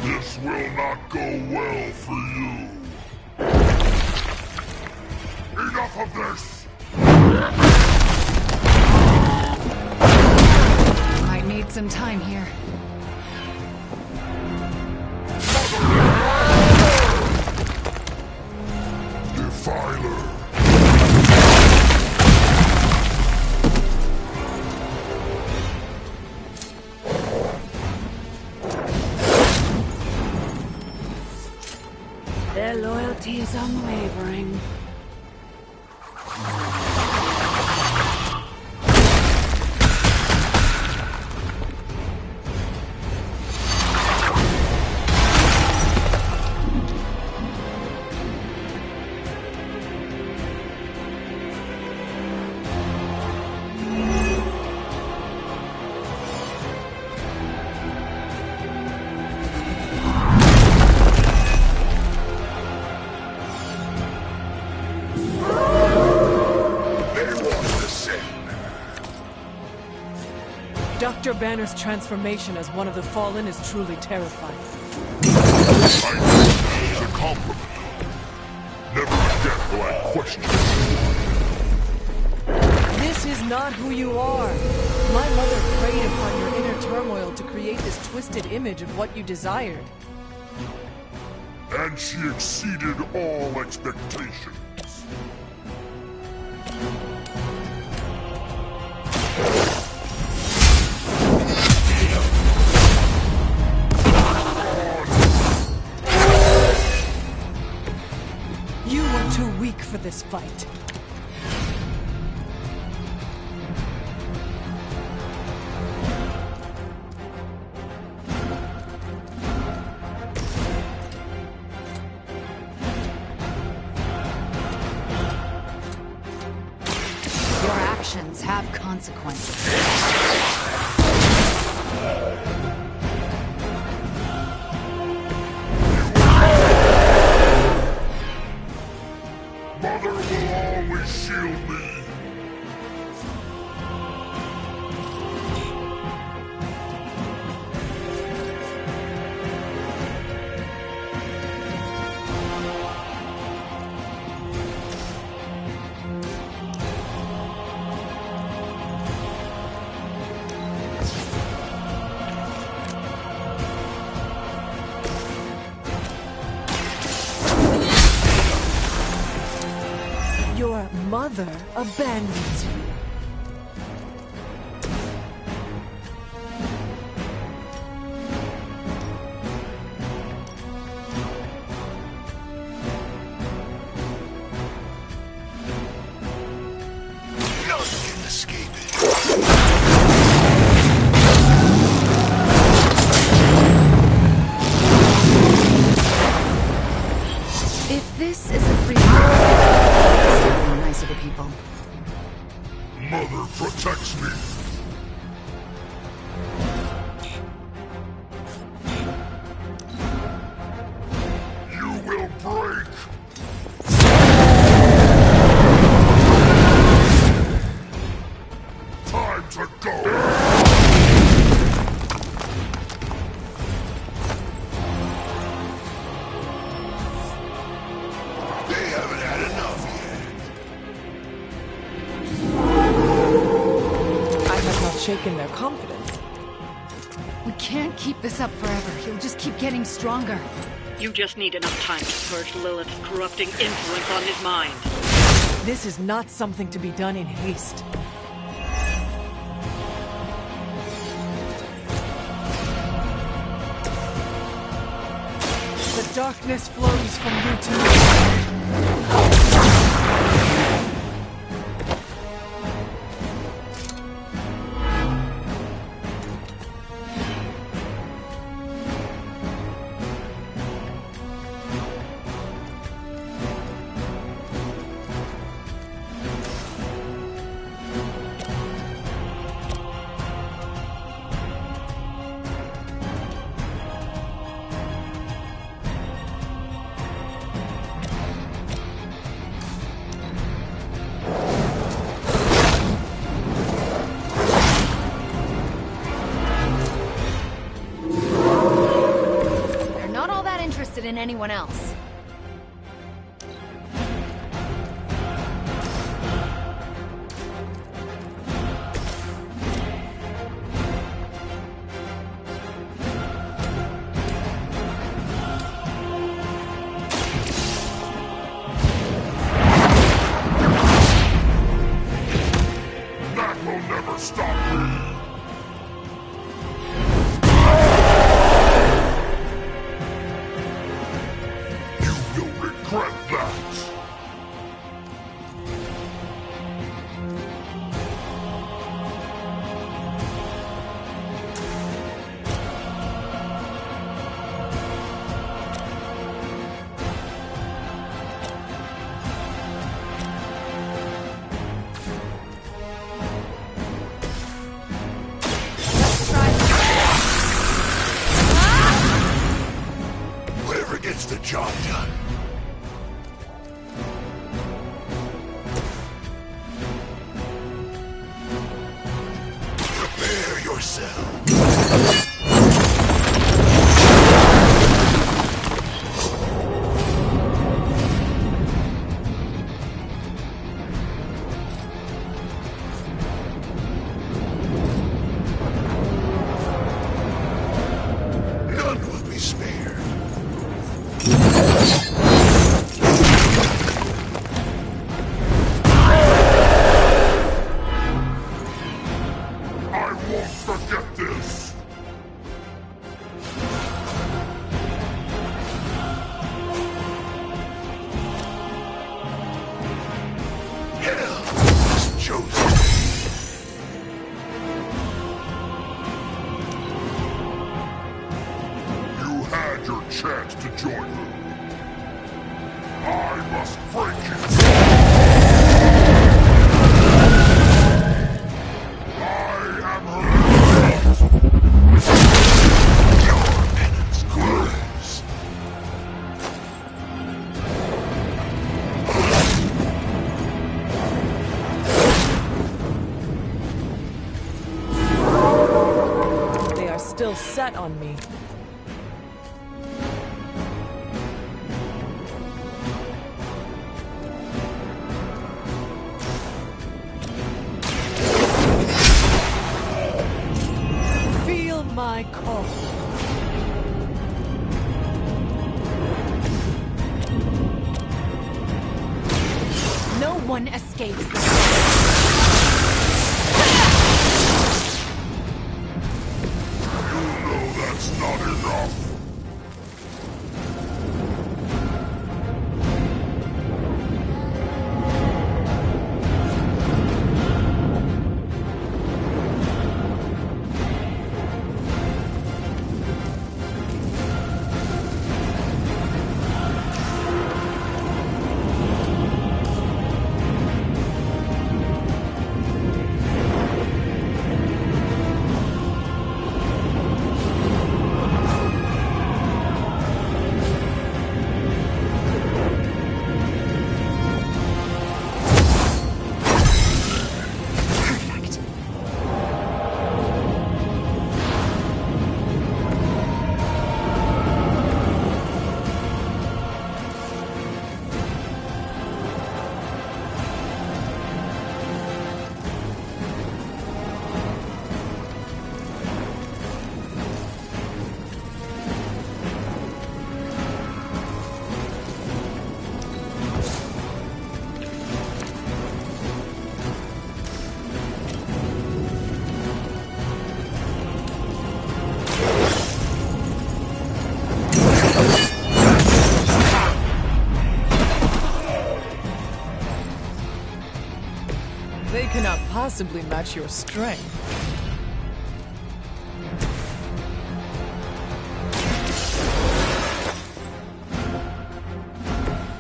This will not go well for you. Enough of this! Might need some time here. Defiler! Their loyalty is unwavering. Dr. Banner's transformation as one of the Fallen is truly terrifying. It's a compliment. Never again will I question you. This is not who you are. My mother preyed upon your inner turmoil to create this twisted image of what you desired. And she exceeded all expectations. You were too weak for this fight. Your actions have consequences. Mother will always shield me. Your mother abandons you. None can escape it. If this is a free world, it's nice of the people. Mother protects me. You will break. Time to go. They haven't had enough yet. I have not shaken their confidence. We can't keep this up forever. He'll just keep getting stronger. You just need enough time to purge Lilith's corrupting influence on his mind. This is not something to be done in haste. The darkness flows from you to me. They're not all that interested in anyone else. That will never stop me. cell. None will be spared. I won't forget this! Hell has chosen me. You had your chance to join them. I must break it. I am her. Your penance grows. They are still set on me. Feel my call. No one escapes. You know that's not enough. They cannot possibly match your strength.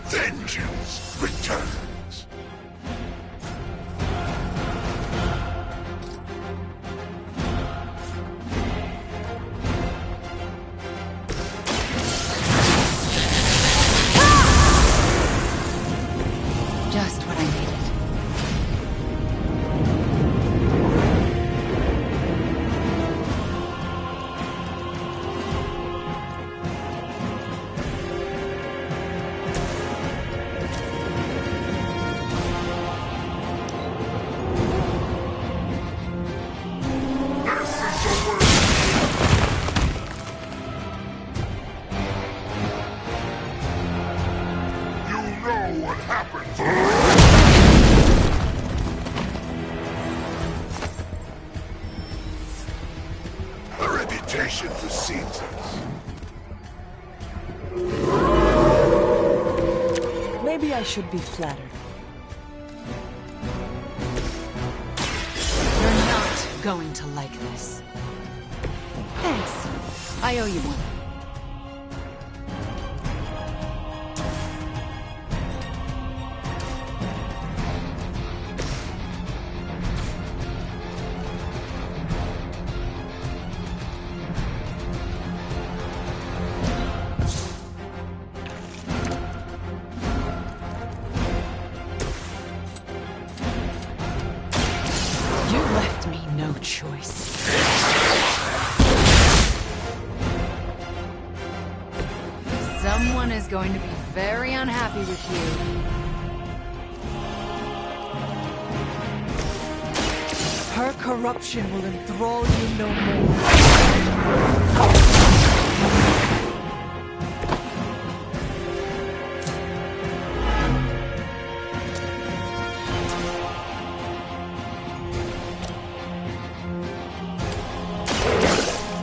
Vengeance returns. Just what I needed. What happens? The reputation precedes us. Maybe I should be flattered. You're not going to like this. Thanks. I owe you one. You left me no choice. Someone is going to be very unhappy with you. Her corruption will enthrall you no more.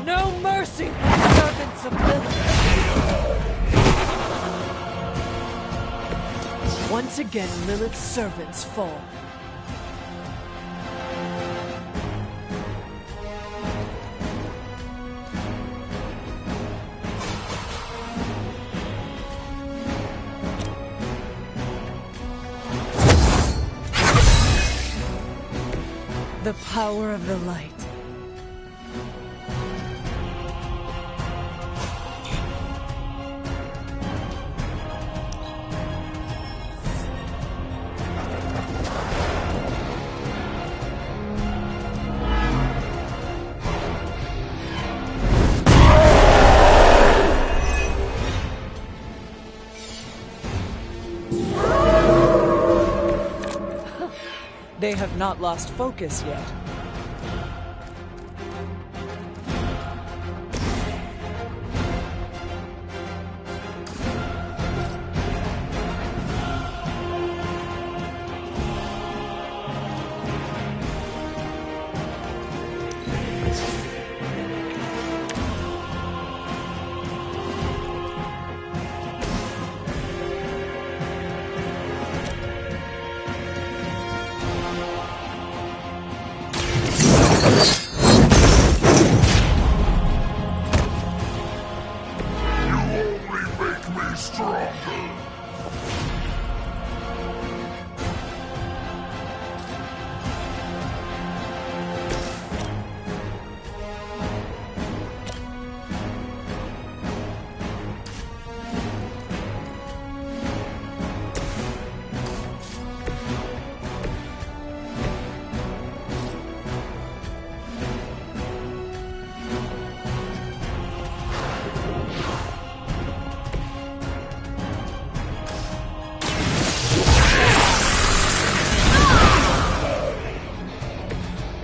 No mercy for the servants of Lilith. Once again, Lilith's servants fall. The power of the light. They have not lost focus yet.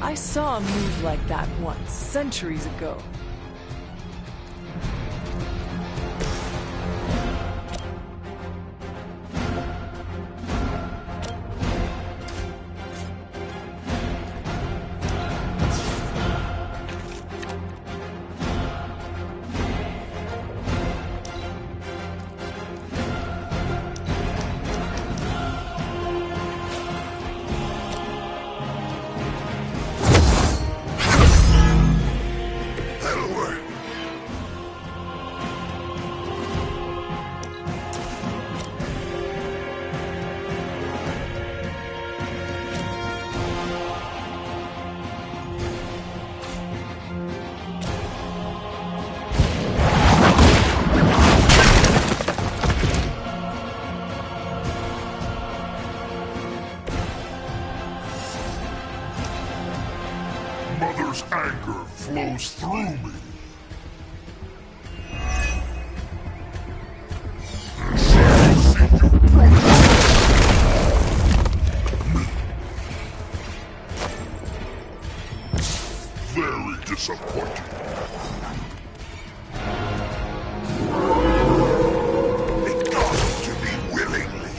I saw a move like that once, centuries ago. Mother's anger flows through me. Very disappointing. It got to me willingly.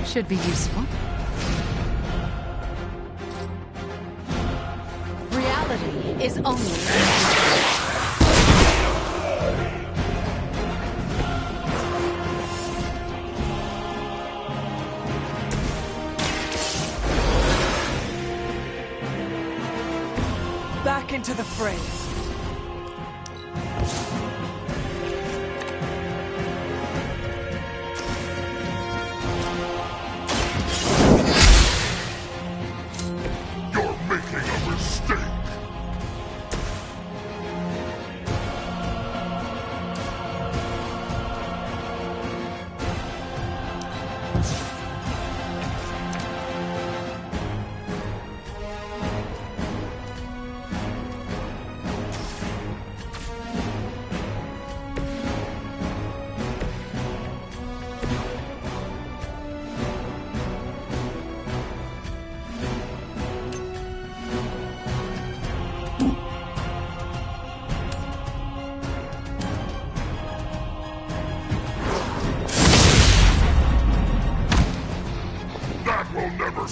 Should be useful. Reality is only Back into the fray. You're making a mistake.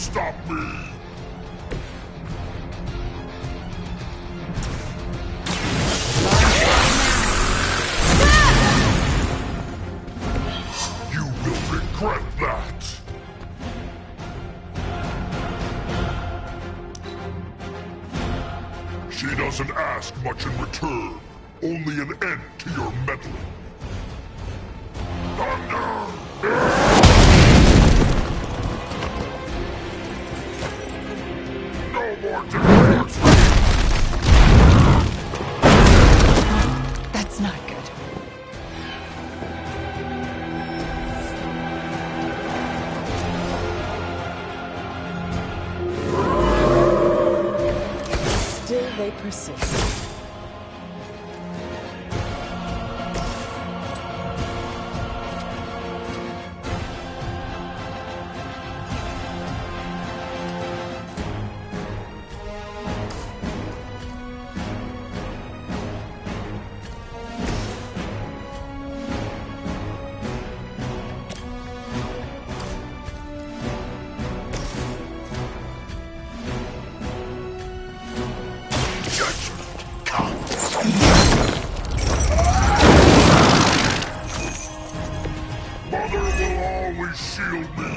stop me! You will regret that! She doesn't ask much in return, only an end to your meddling. Thunder! No more demands! That's not good. Still they persist. Mother will always shield me.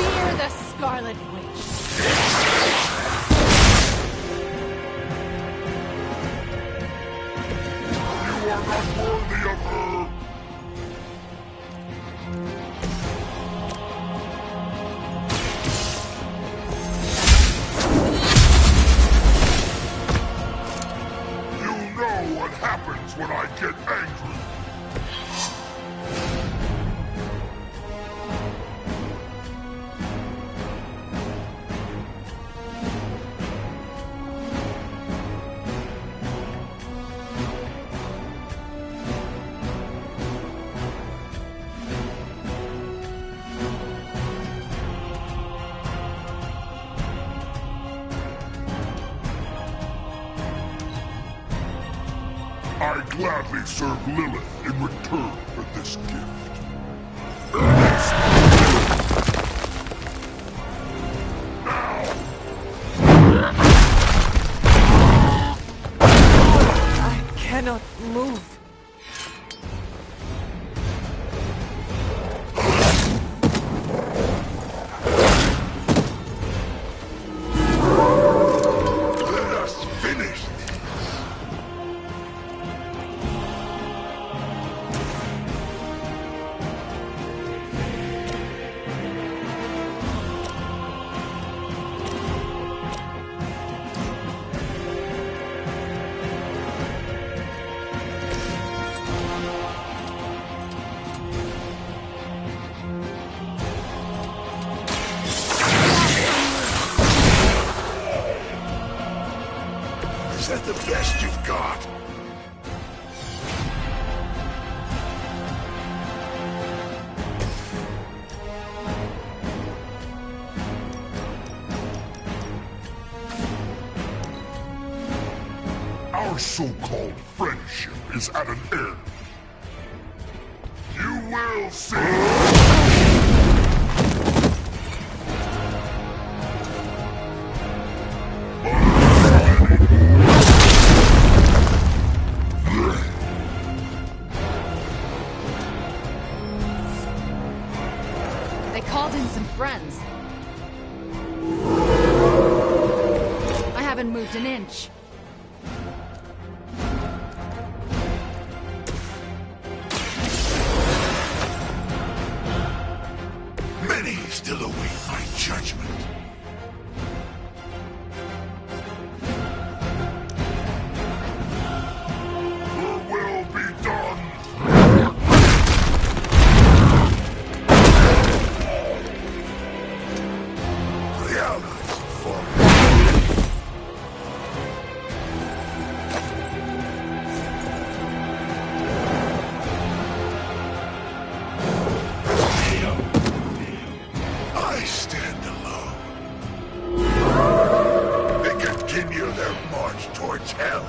Fear the Scarlet Witch. You are not worthy of her. You know what happens when I get angry. I gladly serve Lilith in return for this gift. I cannot move. Let us finish this. Is that the best you've got? Our so-called friendship is at an end. You will see. They called in some friends. I haven't moved an inch. Many still await my judgment. Your will be done. continue their march towards hell.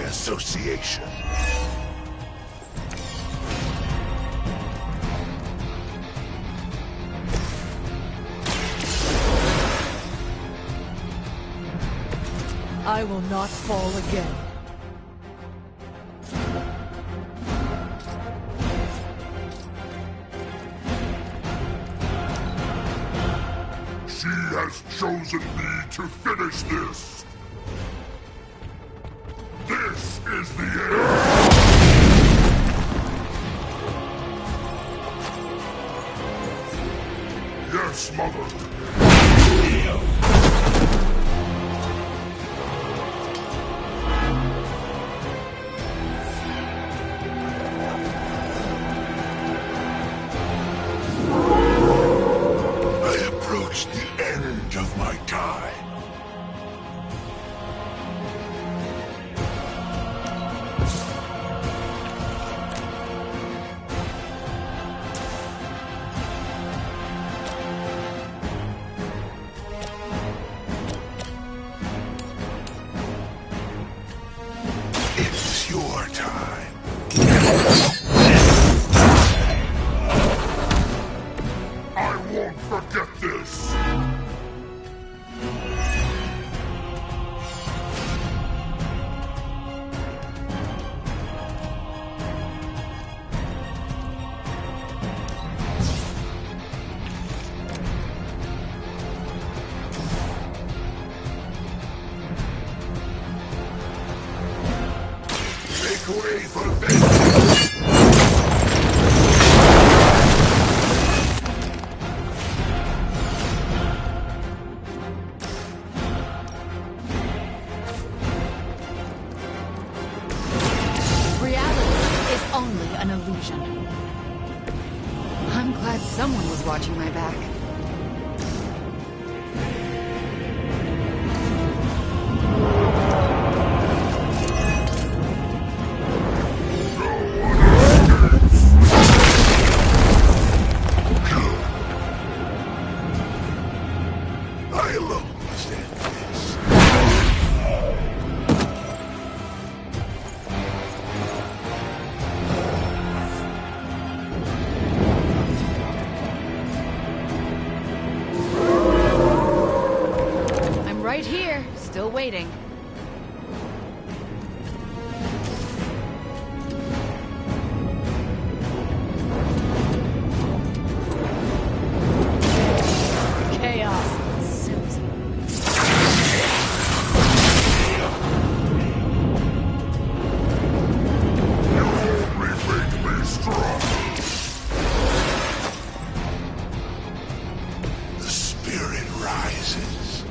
Association. I will not fall again. She has chosen me to finish this. This is the end! Yes, Mother. I approach the end of my time. It's your time. I won't forget this. Make way for vengeance! Reality is only an illusion. I'm glad someone was watching my back. I alone must end this. I'm right here, still waiting. Chaos ensues. Only make me strong. The spirit rises.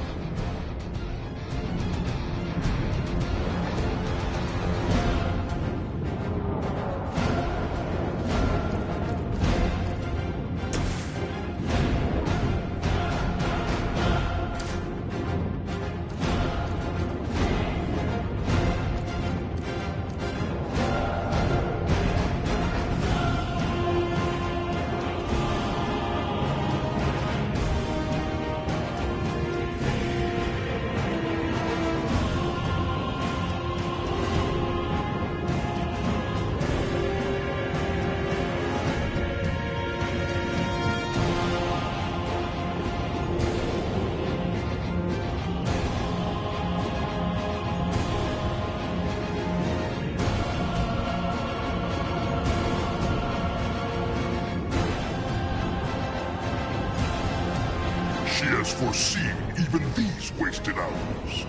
She has foreseen even these wasted hours.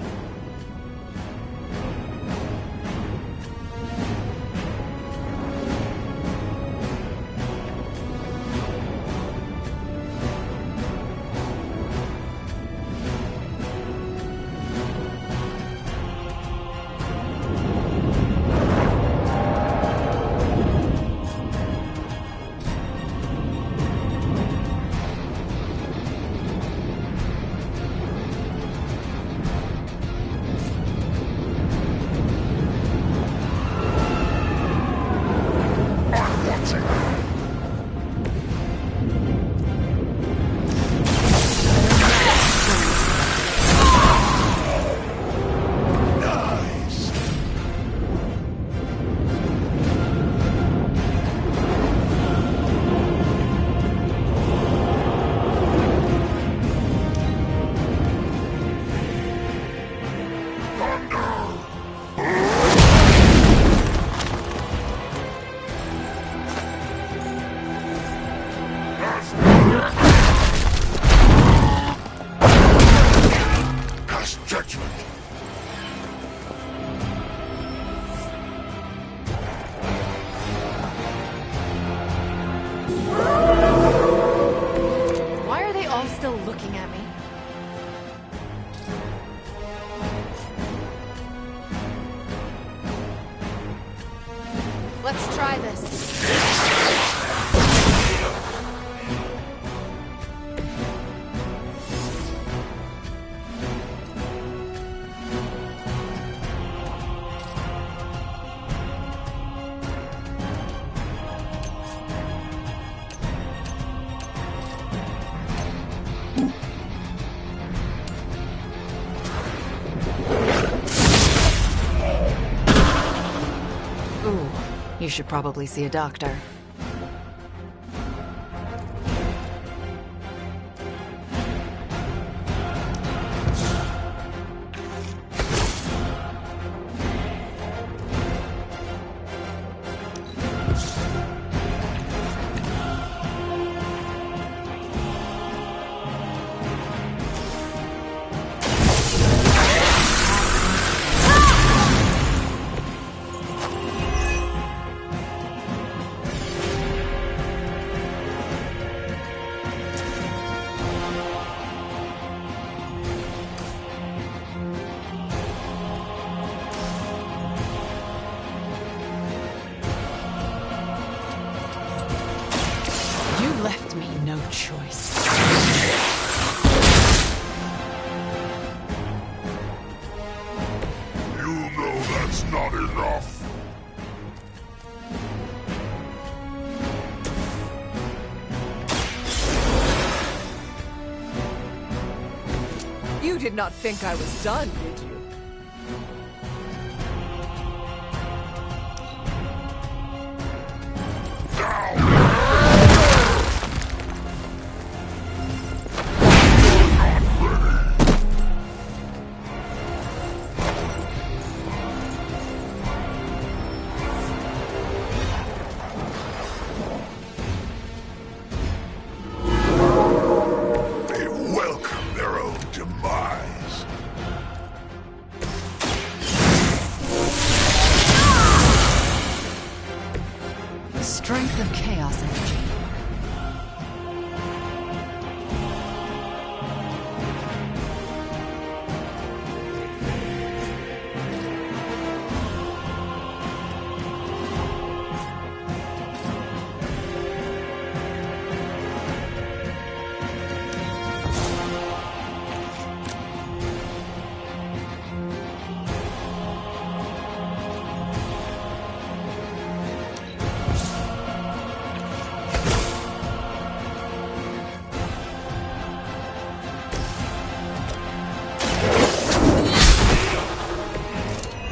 Let's try this. Ooh, you should probably see a doctor. Left me no choice. You know that's not enough. You did not think I was done, did you? Strength of chaos energy.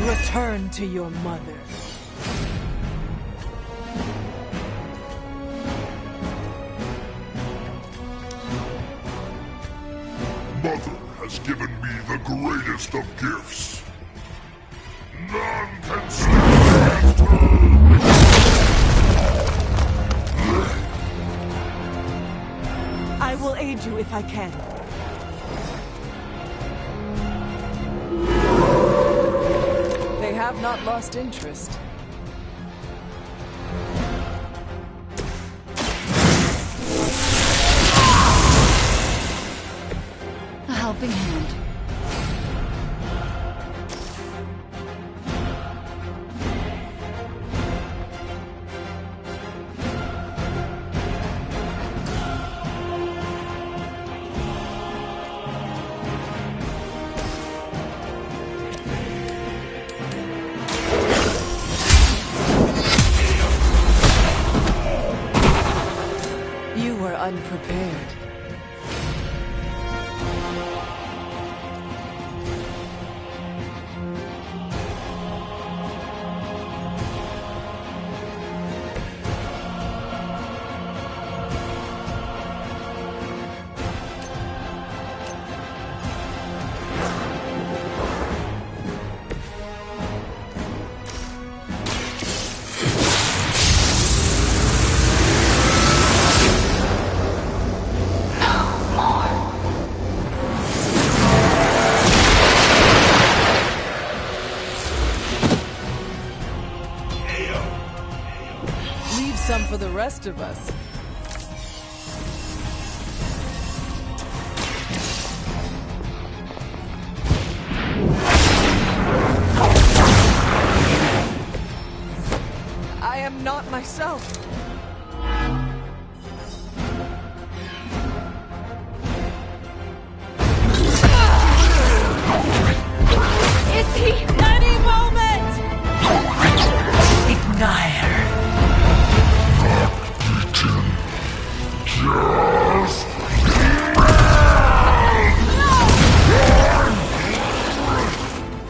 Return to your mother. Mother has given me the greatest of gifts. None can stand against her. I will aid you if I can. They have not lost interest. A helping hand. You were unprepared. Leave some for the rest of us. I I'm not myself. Is he? Any moment! Ignite. Just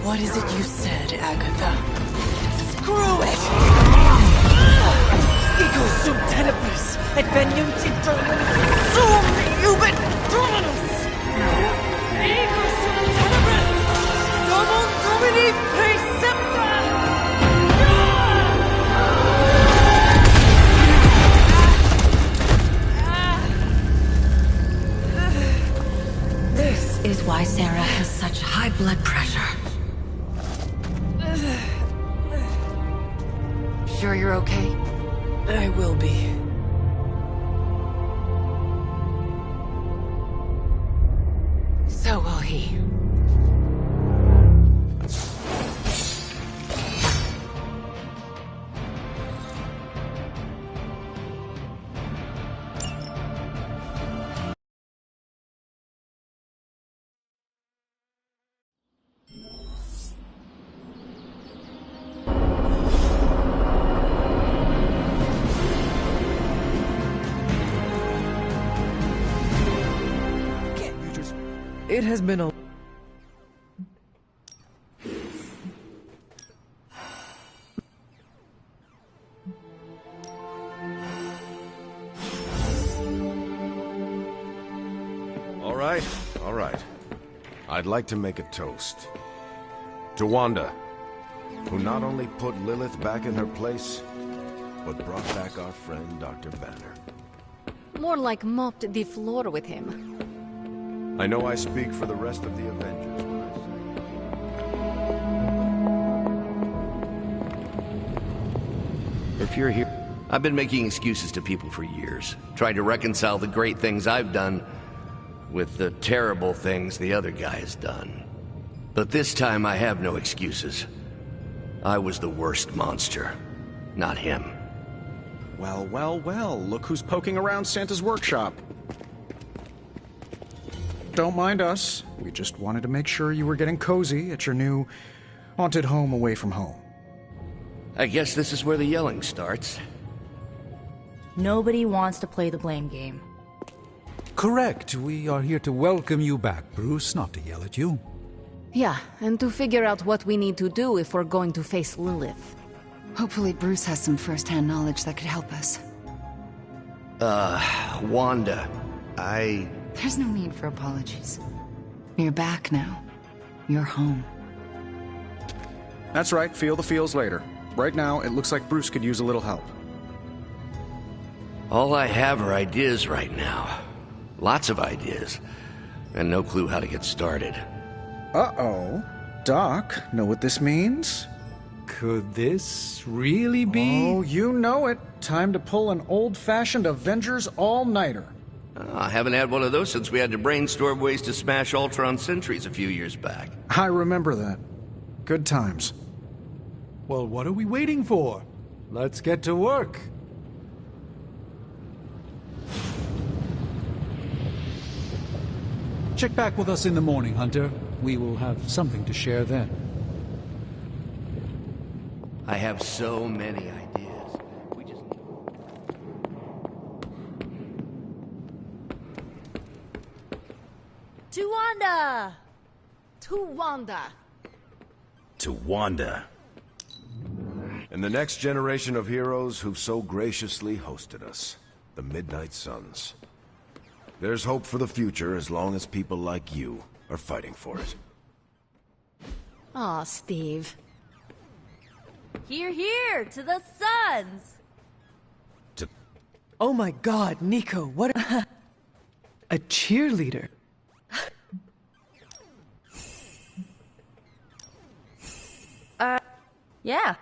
What is it you said, Agatha? Screw it! Ego sum tenebris, et veniunt infernum sum iubit dominus! Ego sum tenebris, domum domini precepta! This is why Sarah has such high blood pressure. Sure you're okay? I will be. So will he. It has been a... All right. I'd like to make a toast. To Wanda, who not only put Lilith back in her place, but brought back our friend Dr. Banner. More like mopped the floor with him. I know I speak for the rest of the Avengers when I say... If you're here... I've been making excuses to people for years, trying to reconcile the great things I've done with the terrible things the other guy has done. But this time I have no excuses. I was the worst monster, not him. Well, well, well, look who's poking around Santa's workshop. Don't mind us. We just wanted to make sure you were getting cozy at your new haunted home away from home. I guess this is where the yelling starts. Nobody wants to play the blame game. Correct. We are here to welcome you back, Bruce, not to yell at you. Yeah, and to figure out what we need to do if we're going to face Lilith. Hopefully Bruce has some first-hand knowledge that could help us. Wanda, There's no need for apologies. You're back now. You're home. That's right, feel the feels later. Right now, it looks like Bruce could use a little help. All I have are ideas right now. Lots of ideas. And no clue how to get started. Uh-oh. Doc, know what this means? Could this really be? Oh, you know it. Time to pull an old-fashioned Avengers all-nighter. I haven't had one of those since we had to brainstorm ways to smash Ultron sentries a few years back. I remember that. Good times. Well, what are we waiting for? Let's get to work. Check back with us in the morning, Hunter. We will have something to share then. I have so many ideas. To Wanda! To Wanda! To Wanda. And the next generation of heroes who've so graciously hosted us. The Midnight Suns. There's hope for the future as long as people like you are fighting for it. Aw, Steve. Here, here, to the Suns! Oh my god, Nico, what a cheerleader. Yeah.